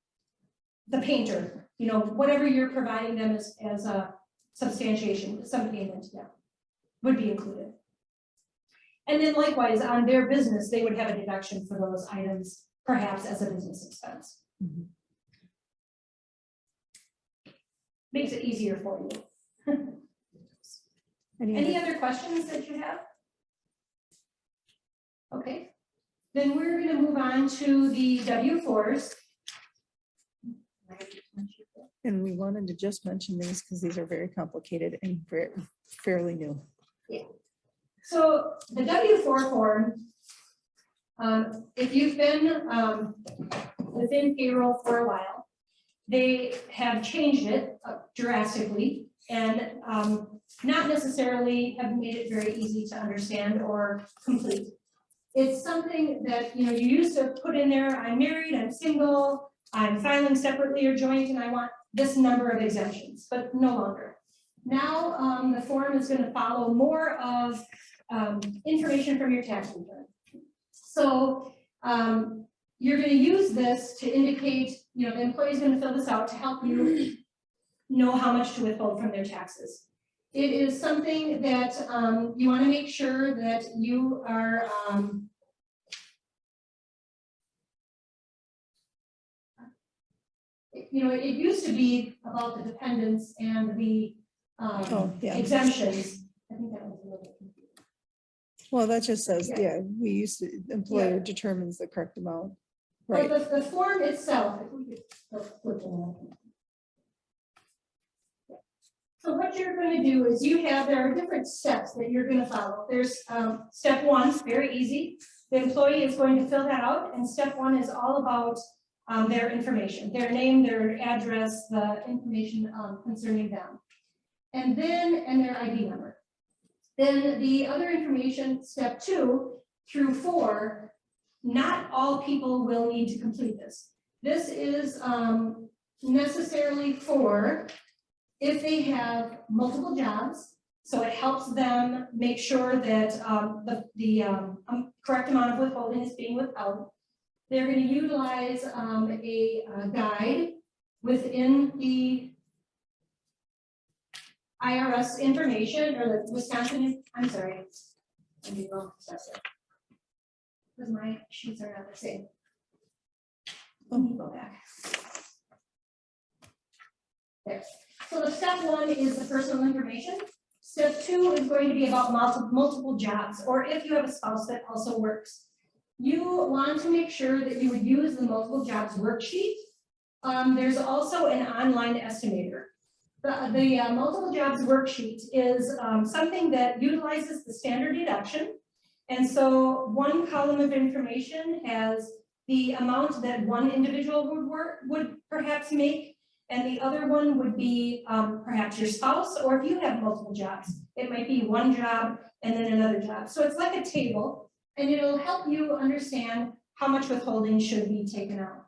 the painter, you know, whatever you're providing them as a substantiation, some payment, yeah, would be included. And then likewise on their business, they would have a deduction for those items, perhaps as a business expense. Mhm. Makes it easier for you. Any other questions that you have? Okay, then we're going to move on to the W4s. And we wanted to just mention these because these are very complicated and fairly new. Yeah. So the W4 form, if you've been within payroll for a while, they have changed it drastically and not necessarily have made it very easy to understand or complete. It's something that, you know, you used to put in there, I'm married, I'm single, I'm filing separately or joint, and I want this number of exemptions, but no longer. Now, the form is going to follow more of information from your tax return. So you're going to use this to indicate, you know, the employee is going to fill this out to help you know how much to withhold from their taxes. It is something that you want to make sure that you are you know, it used to be about the dependents and the Yeah. exemptions. I think that was a little bit confusing. Well, that just says, Yeah. yeah, we used to, employer determines the correct amount. Right. But the form itself, if we could flip it around. So what you're going to do is there are different steps that you're going to follow. There's step one, very easy. The employee is going to fill that out, and step one is all about their information, their name, their address, the information concerning them, and their ID number. Then the other information, step 2 through 4, not all people will need to complete this. This is necessarily for if they have multiple jobs, so it helps them make sure that the correct amount of withholding is being withheld. They're going to utilize a guide within the IRS information or the Wisconsin, I'm sorry, I'm being wrong, because my sheets are not the same. Let me go back. There. So the step 1 is the personal information. Step 2 is going to be about multiple jobs, or if you have a spouse that also works. You want to make sure that you would use the multiple jobs worksheet. There's also an online estimator. The multiple jobs worksheet is something that utilizes the standard deduction. And so one column of information has the amount that one individual would perhaps make, and the other one would be perhaps your spouse, or if you have multiple jobs, it might be one job and then another job. So it's like a table, and it'll help you understand how much withholding should be taken out.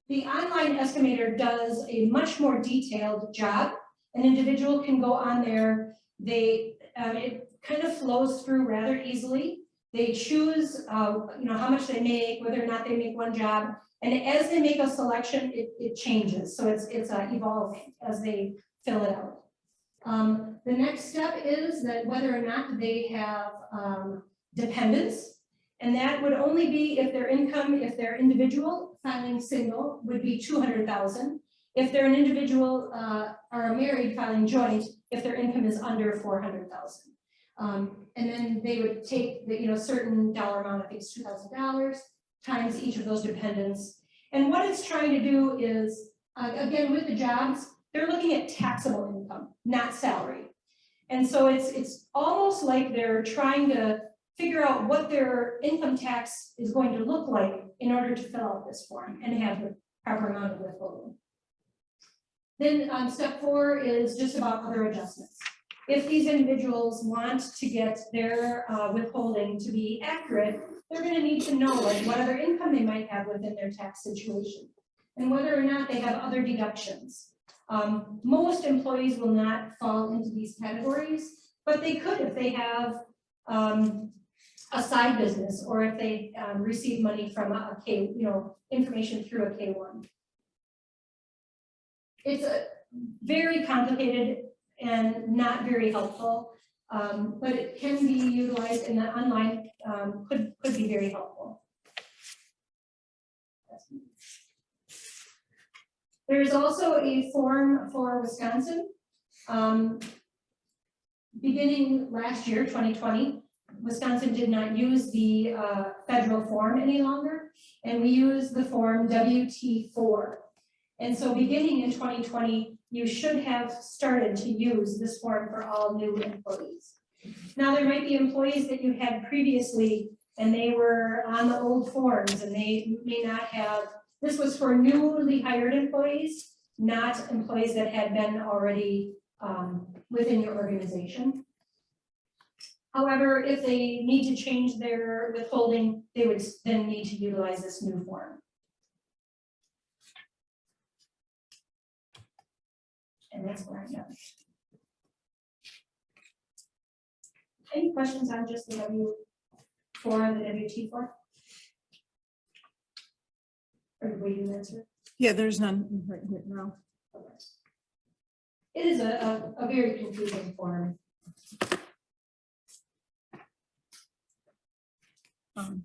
The online estimator does a much more detailed job. An individual can go on there. It kind of flows through rather easily. They choose, you know, how much they make, whether or not they make one job, and as they make a selection, it changes. So it's evolving as they fill it out. The next step is that whether or not they have dependents, and that would only be if their income, if they're individual, filing single, would be $200,000. If they're an individual or a married filing joint, if their income is under $400,000. And then they would take the, you know, certain dollar amount, I think it's $2,000, times each of those dependents. And what it's trying to do is, again, with the jobs, they're looking at taxable income, not salary. And so it's almost like they're trying to figure out what their income tax is going to look like in order to fill out this form and have the proper amount of withholding. Then step 4 is just about other adjustments. If these individuals want to get their withholding to be accurate, they're going to need to know like what other income they might have within their tax situation and whether or not they have other deductions. Most employees will not fall into these categories, but they could if they have a side business or if they receive money from a K, you know, information through a K-1. It's a very complicated and not very helpful, but it can be utilized in the online, could be very helpful. There's also a form for Wisconsin. Beginning last year, 2020, Wisconsin did not use the federal form any longer, and we use the form WT4. And so beginning in 2020, you should have started to use this form for all new employees. Now, there might be employees that you had previously, and they were on the old forms, and they may not have, this was for newly hired employees, not employees that had been already within your organization. However, if they need to change their withholding, they would then need to utilize this new form. And that's where I'm at. Any questions on just the W4 and the WT form? Or did we answer? Yeah, there's none right now. It is a very confusing form. Thank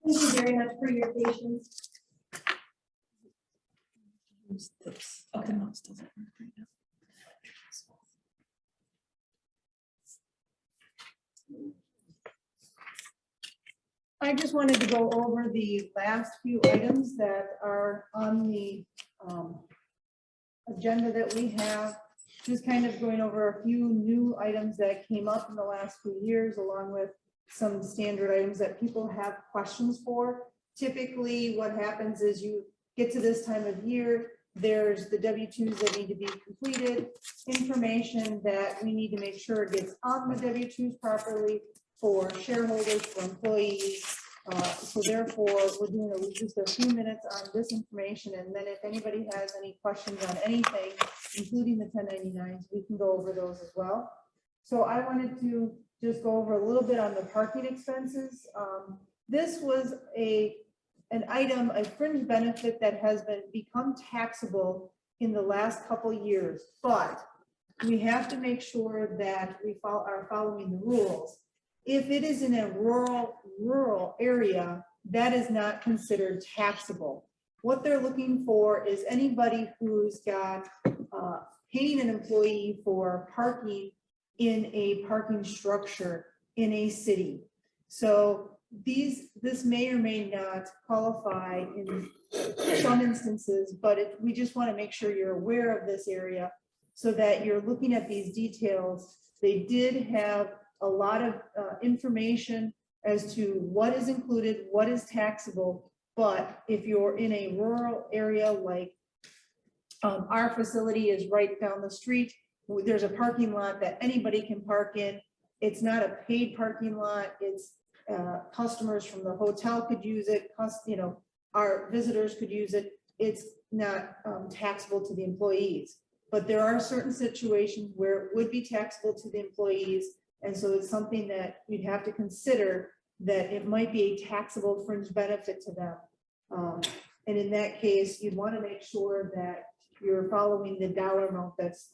you very much for your patience. Use this. Okay, mouse doesn't work right now. I just wanted to go over the last few items that are on the agenda that we have. Just kind of going over a few new items that came up in the last few years, along with some standard items that people have questions for. Typically, what happens is you get to this time of year, there's the W-2s that need to be completed, information that we need to make sure gets on the W-2s properly for shareholders, for employees. So therefore, we're doing just a few minutes on this information, and then if anybody has any questions on anything, including the 1099s, we can go over those as well. So I wanted to just go over a little bit on the parking expenses. This was an item, a fringe benefit that has become taxable in the last couple of years, but we have to make sure that we are following the rules. If it is in a rural area, that is not considered taxable. What they're looking for is anybody who's got paying an employee for parking in a parking structure in a city. So this may or may not qualify in some instances, but we just want to make sure you're aware of this area so that you're looking at these details. They did have a lot of information as to what is included, what is taxable, but if you're in a rural area like our facility is right down the street, there's a parking lot that anybody can park in. It's not a paid parking lot. It's customers from the hotel could use it. Our visitors could use it. It's not taxable to the employees, but there are certain situations where it would be taxable to the employees. And so it's something that you'd have to consider that it might be a taxable fringe benefit to them. And in that case, you'd want to make sure that you're following the dollar amount that's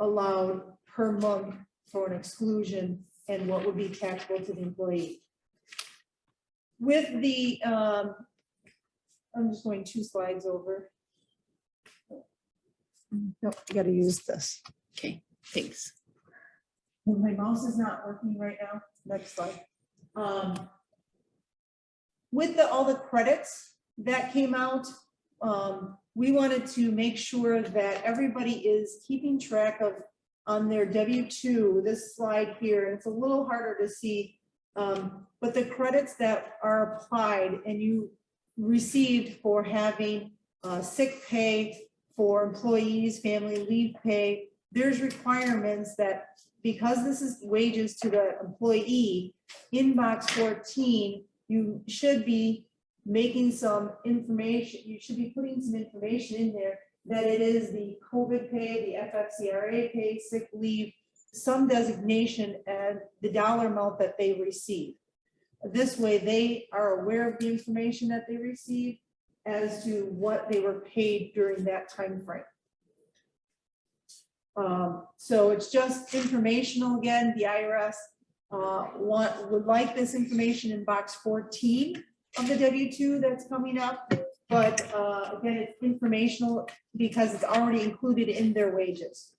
allowed per month for an exclusion and what would be taxable to the employee. With the, I'm just going 2 slides over. Nope, you got to use this. Okay, thanks. My mouse is not working right now. Next slide. With all the credits that came out, we wanted to make sure that everybody is keeping track of on their W-2, this slide here, and it's a little harder to see, but the credits that are applied and you received for having sick pay for employees, family leave pay, there's requirements that because this is wages to the employee, in box 14, you should be making some information, you should be putting some information in there that it is the COVID pay, the FFCRA pay, sick leave, some designation and the dollar amount that they receive. This way they are aware of the information that they receive as to what they were paid during that time frame. So it's just informational. Again, the IRS would like this information in box 14 of the W-2 that's coming up, but again, it's informational because it's already included in their wages.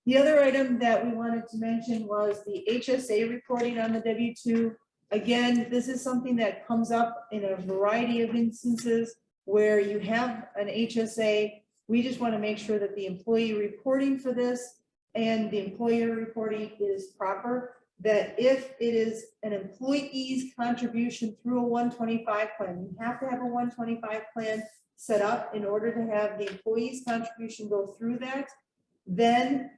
The other item that we wanted to mention was the HSA reporting on the W-2. Again, this is something that comes up in a variety of instances where you have an HSA. We just want to make sure that the employee reporting for this and the employer reporting is proper, that if it is an employee's contribution through a 125 plan, you have to have a 125 plan set up in order to have the employee's contribution go through that. Then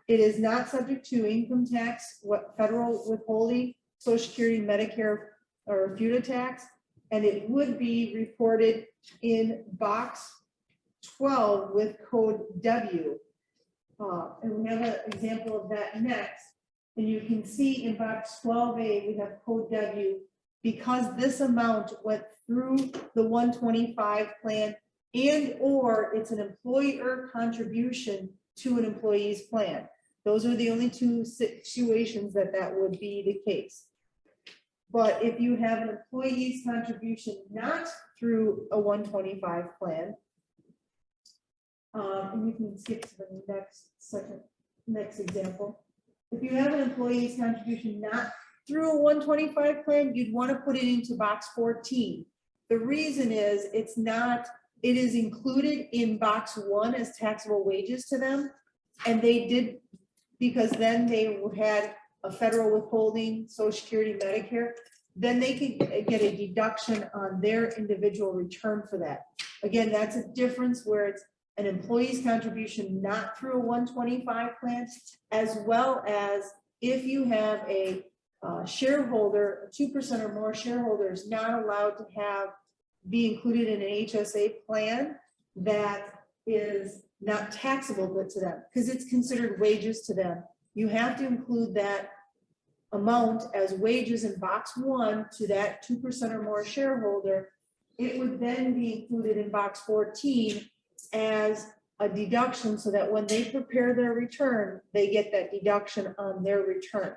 It is not subject to income tax, what federal withholding, Social Security, Medicare, or FUTA tax, and it would be reported in box 12 with code W. And we have an example of that next. And you can see in box 12A, we have code W. Because this amount went through the 125 plan and or it's an employer contribution to an employee's plan. Those are the only two situations that would be the case. But if you have an employee's contribution not through a 125 plan, and you can skip to the next example. If you have an employee's contribution not through a 125 plan, you'd want to put it into box 14. The reason is it is included in box 1 as taxable wages to them. And they did, because then they had a federal withholding, Social Security, Medicare, then they could get a deduction on their individual return for that. Again, that's a difference where it's an employee's contribution not through a 125 plan, as well as if you have a shareholder, 2% or more shareholders not allowed to be included in an HSA plan that is not taxable to them because it's considered wages to them. You have to include that amount as wages in box 1 to that 2% or more shareholder. It would then be included in box 14 as a deduction so that when they prepare their return, they get that deduction on their return.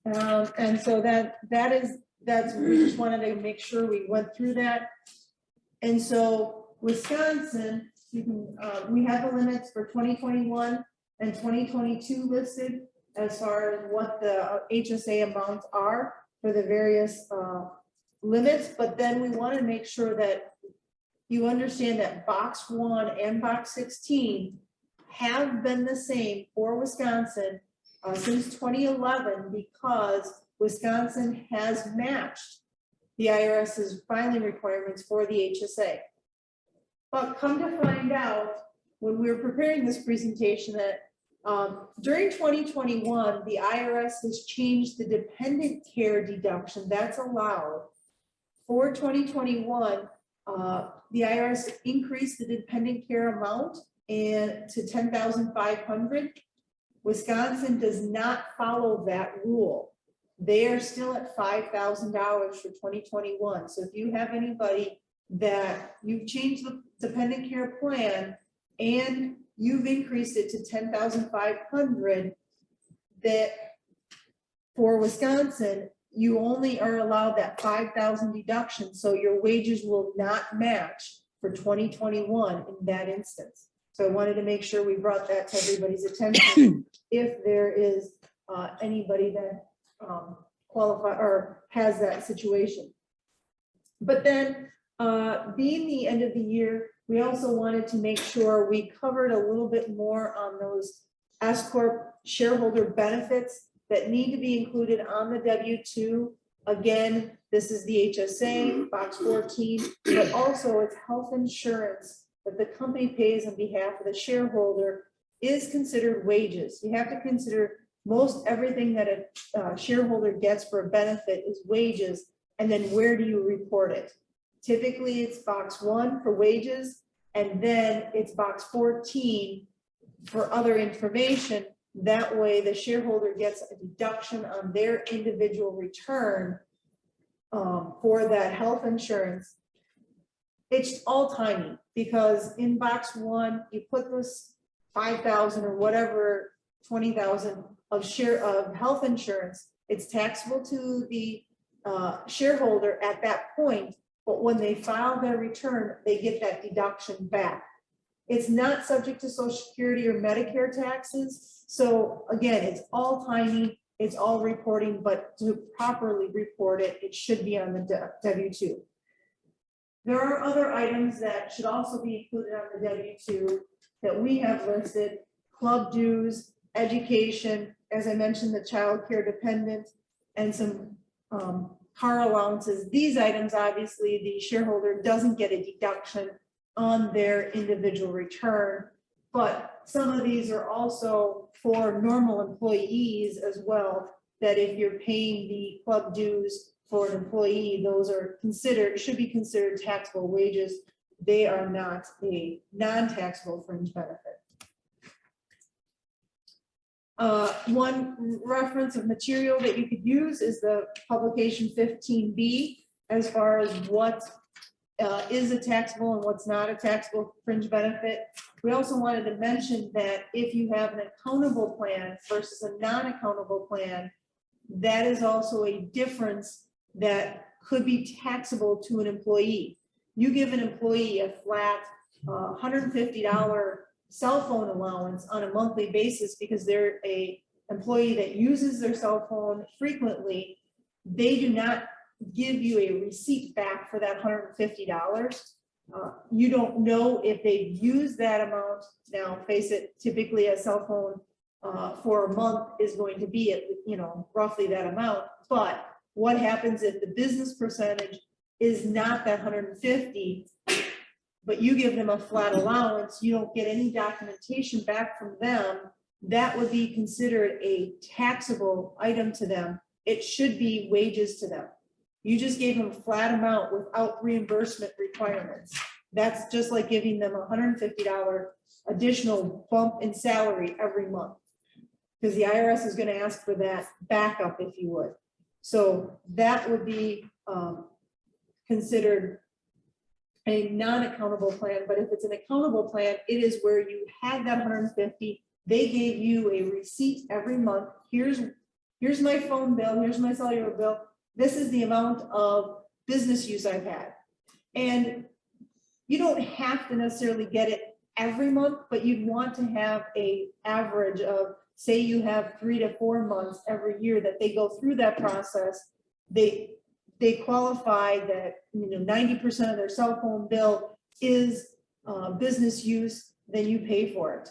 And so we just wanted to make sure we went through that. And so Wisconsin, we have the limits for 2021 and 2022 listed as far as what the HSA amounts are for the various limits, but then we want to make sure that you understand that box 1 and box 16 have been the same for Wisconsin since 2011 because Wisconsin has matched the IRS's filing requirements for the HSA. But come to find out, when we were preparing this presentation, that during 2021, the IRS has changed the dependent care deduction that's allowed. For 2021, the IRS increased the dependent care amount to $10,500. Wisconsin does not follow that rule. They are still at $5,000 for 2021. So if you have anybody that you've changed the dependent care plan and you've increased it to $10,500, that for Wisconsin, you only are allowed that 5,000 deduction. So your wages will not match for 2021 in that instance. So I wanted to make sure we brought that to everybody's attention if there is anybody that qualify or has that situation. But then being the end of the year, we also wanted to make sure we covered a little bit more on those S-Corp shareholder benefits that need to be included on the W-2. Again, this is the HSA, box 14, but also it's health insurance that the company pays on behalf of the shareholder is considered wages. You have to consider most everything that a shareholder gets for a benefit is wages, and then where do you report it? Typically, it's box 1 for wages, and then it's box 14 for other information. That way, the shareholder gets a deduction on their individual return for that health insurance. It's all tiny because in box 1, you put this 5,000 or whatever, 20,000 of health insurance. It's taxable to the shareholder at that point, but when they file their return, they get that deduction back. It's not subject to Social Security or Medicare taxes. So again, it's all tiny, it's all reporting, but to properly report it, it should be on the W-2. There are other items that should also be included on the W-2 that we have listed: club dues, education, as I mentioned, the child care dependent, and some car allowances. These items, obviously, the shareholder doesn't get a deduction on their individual return. But some of these are also for normal employees as well, that if you're paying the club dues for an employee, those are considered, should be considered taxable wages. They are not a non-taxable fringe benefit. One reference of material that you could use is the publication 15B as far as what is a taxable and what's not a taxable fringe benefit. We also wanted to mention that if you have an accountable plan versus a non-accountable plan, that is also a difference that could be taxable to an employee. You give an employee a flat $150 cell phone allowance on a monthly basis because they're a employee that uses their cell phone frequently. They do not give you a receipt back for that $150. You don't know if they've used that amount. Now, face it, typically a cell phone for a month is going to be at, roughly that amount. But what happens if the business percentage is not that 150, but you give them a flat allowance, you don't get any documentation back from them, that would be considered a taxable item to them. It should be wages to them. You just gave them a flat amount without reimbursement requirements. That's just like giving them a $150 additional bump in salary every month, because the IRS is going to ask for that backup, if you would. So that would be considered a non-accountable plan. But if it's an accountable plan, it is where you had that 150. They gave you a receipt every month. Here's my phone bill. Here's my cellular bill. This is the amount of business use I've had. And you don't have to necessarily get it every month, but you'd want to have a average of, say you have 3 to 4 months every year that they go through that process. They qualify that 90% of their cell phone bill is business use, then you pay for it.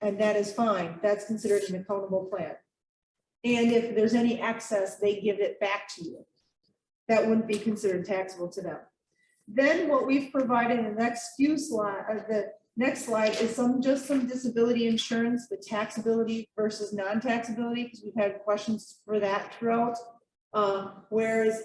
And that is fine. That's considered an accountable plan. And if there's any excess, they give it back to you. That wouldn't be considered taxable to them. Then what we've provided in the next few slides, the next slide is just some disability insurance, the taxability versus non-taxability, because we've had questions for that throughout. Whereas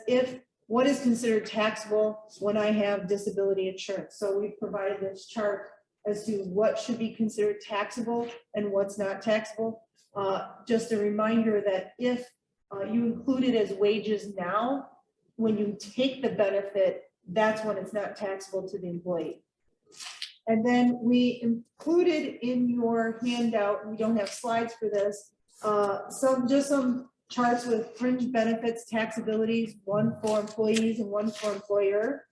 what is considered taxable when I have disability insurance? So we've provided this chart as to what should be considered taxable and what's not taxable. Just a reminder that if you include it as wages now, when you take the benefit, that's when it's not taxable to the employee. And then we included in your handout, we don't have slides for this, some charts with fringe benefits, taxabilities, one for employees and one for employer.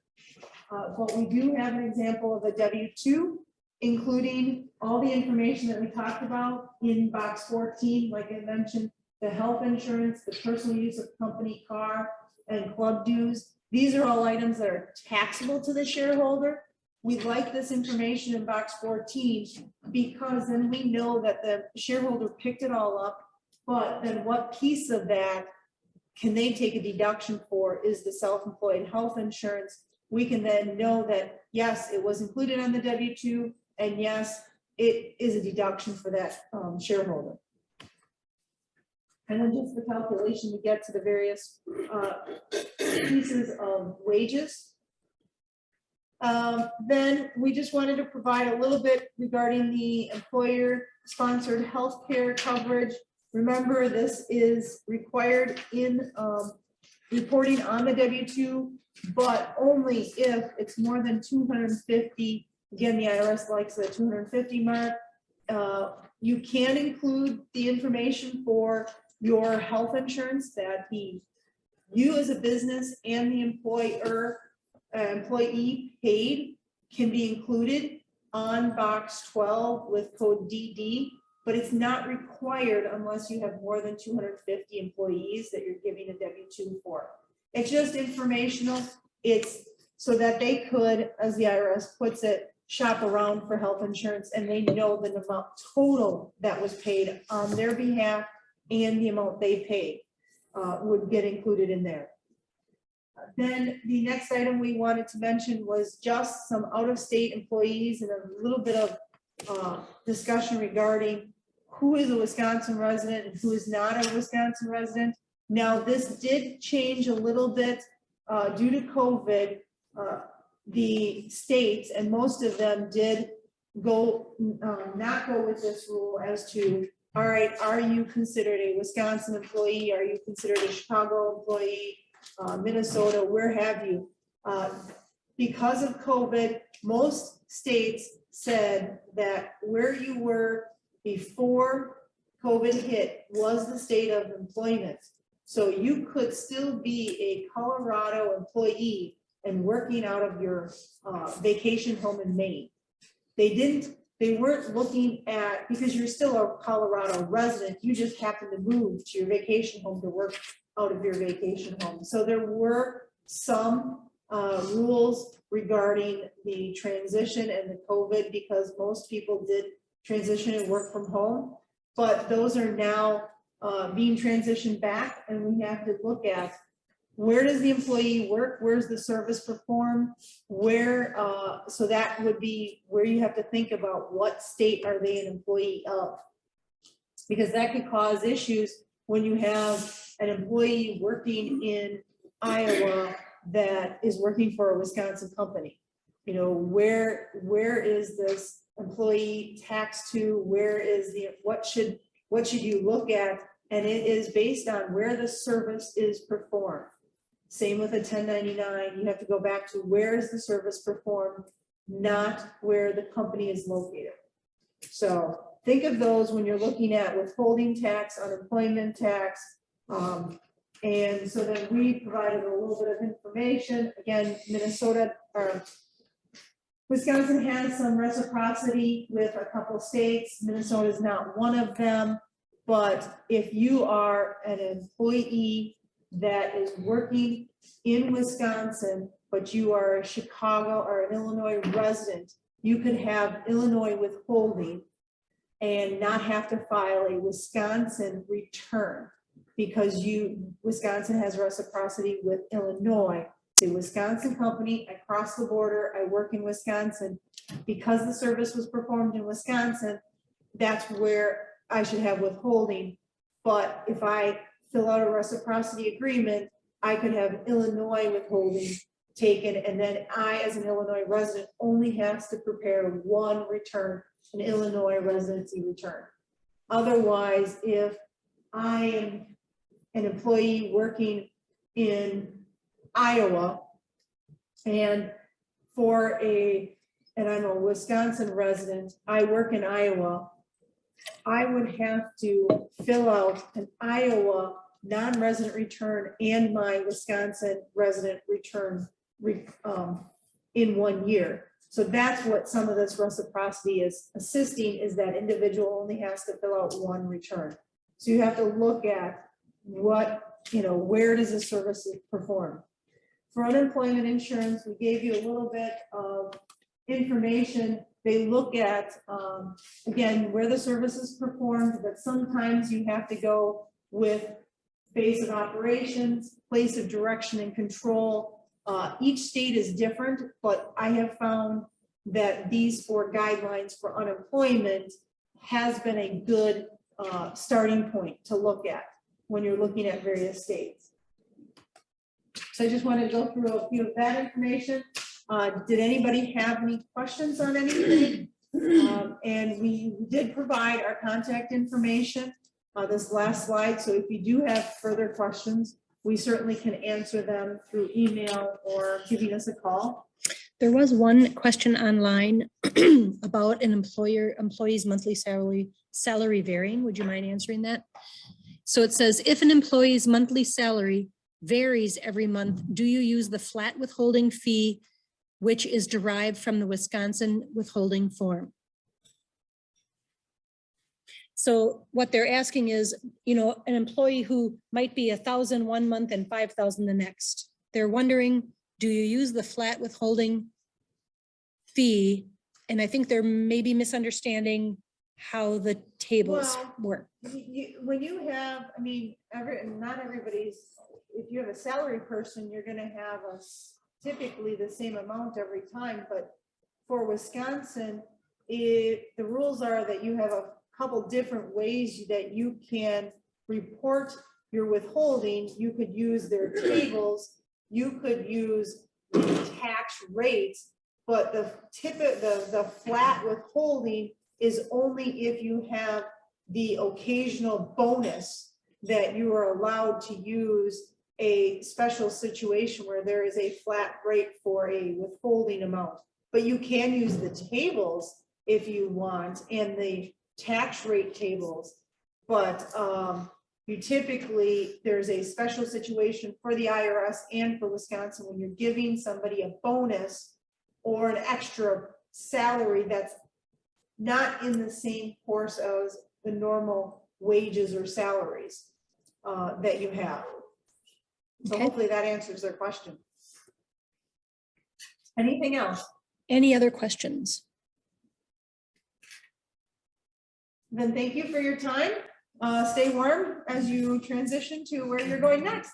But we do have an example of a W-2, including all the information that we talked about in box 14, like I mentioned, the health insurance, the personal use of company car, and club dues. These are all items that are taxable to the shareholder. We like this information in box 14 because then we know that the shareholder picked it all up, but then what piece of that can they take a deduction for is the self-employed health insurance. We can then know that, yes, it was included on the W-2, and yes, it is a deduction for that shareholder. And then just the calculation to get to the various pieces of wages. Then we just wanted to provide a little bit regarding the employer-sponsored healthcare coverage. Remember, this is required in reporting on the W-2, but only if it's more than 250. Again, the IRS likes the 250 mark. You can include the information for your health insurance that you as a business and the employee paid can be included on box 12 with code DD, but it's not required unless you have more than 250 employees that you're giving a W-2 for. It's just informational. It's so that they could, as the IRS puts it, shop around for health insurance and they know the amount total that was paid on their behalf and the amount they paid would get included in there. Then the next item we wanted to mention was just some out-of-state employees and a little bit of discussion regarding who is a Wisconsin resident and who is not a Wisconsin resident. Now, this did change a little bit due to COVID. The states, and most of them did go, not go with this rule as to, all right, are you considered a Wisconsin employee? Are you considered a Chicago employee? Minnesota, where have you? Because of COVID, most states said that where you were before COVID hit was the state of employment. So you could still be a Colorado employee and working out of your vacation home in Maine. They weren't looking at, because you're still a Colorado resident, you just happened to move to your vacation home to work out of your vacation home. So there were some rules regarding the transition and the COVID, because most people did transition and work from home, but those are now being transitioned back, and we have to look at where does the employee work, where's the service performed, where, so that would be where you have to think about what state are they an employee of, because that could cause issues when you have an employee working in Iowa that is working for a Wisconsin company. You know, where is this employee taxed to? Where is the, what should you look at? And it is based on where the service is performed. Same with a 1099, you have to go back to where is the service performed, not where the company is located. So think of those when you're looking at withholding tax, unemployment tax. And so then we provided a little bit of information. Again, Minnesota or Wisconsin has some reciprocity with a couple of states. Minnesota is not one of them. But if you are an employee that is working in Wisconsin, but you are a Chicago or an Illinois resident, you could have Illinois withholding and not have to file a Wisconsin return, because Wisconsin has reciprocity with Illinois. The Wisconsin company, I cross the border, I work in Wisconsin. Because the service was performed in Wisconsin, that's where I should have withholding. But if I fill out a reciprocity agreement, I could have Illinois withholding taken, and then I, as an Illinois resident, only has to prepare one return, an Illinois residency return. Otherwise, if I am an employee working in Iowa and I'm a Wisconsin resident, I work in Iowa, I would have to fill out an Iowa non-resident return and my Wisconsin resident return in 1 year. So that's what some of this reciprocity is assisting, is that individual only has to fill out one return. So you have to look at where does the service perform. For unemployment insurance, we gave you a little bit of information. They look at, again, where the service is performed, but sometimes you have to go with base of operations, place of direction and control. Each state is different, but I have found that these 4 guidelines for unemployment has been a good starting point to look at when you're looking at various states. So I just wanted to go through a few of that information. Did anybody have any questions on anything? And we did provide our contact information, this last slide. So if you do have further questions, we certainly can answer them through email or giving us a call. There was one question online about an employee's monthly salary varying. Would you mind answering that? So it says, if an employee's monthly salary varies every month, do you use the flat withholding fee, which is derived from the Wisconsin withholding form? So what they're asking is, an employee who might be 1,000 one month and 5,000 the next. They're wondering, do you use the flat withholding fee? And I think they're maybe misunderstanding how the tables work. When you have, not everybody's if you have a salary person, you're gonna have typically the same amount every time, but for Wisconsin, the rules are that you have a couple different ways that you can report your withholding. You could use their tables, you could use the tax rates, but the flat withholding is only if you have the occasional bonus that you are allowed to use a special situation where there is a flat rate for a withholding amount. But you can use the tables if you want and the tax rate tables. But you typically, there's a special situation for the IRS and for Wisconsin when you're giving somebody a bonus or an extra salary that's not in the same course as the normal wages or salaries that you have. So Okay. hopefully that answers their question. Anything else? Any other questions? Then thank you for your time. Stay warm as you transition to where you're going next.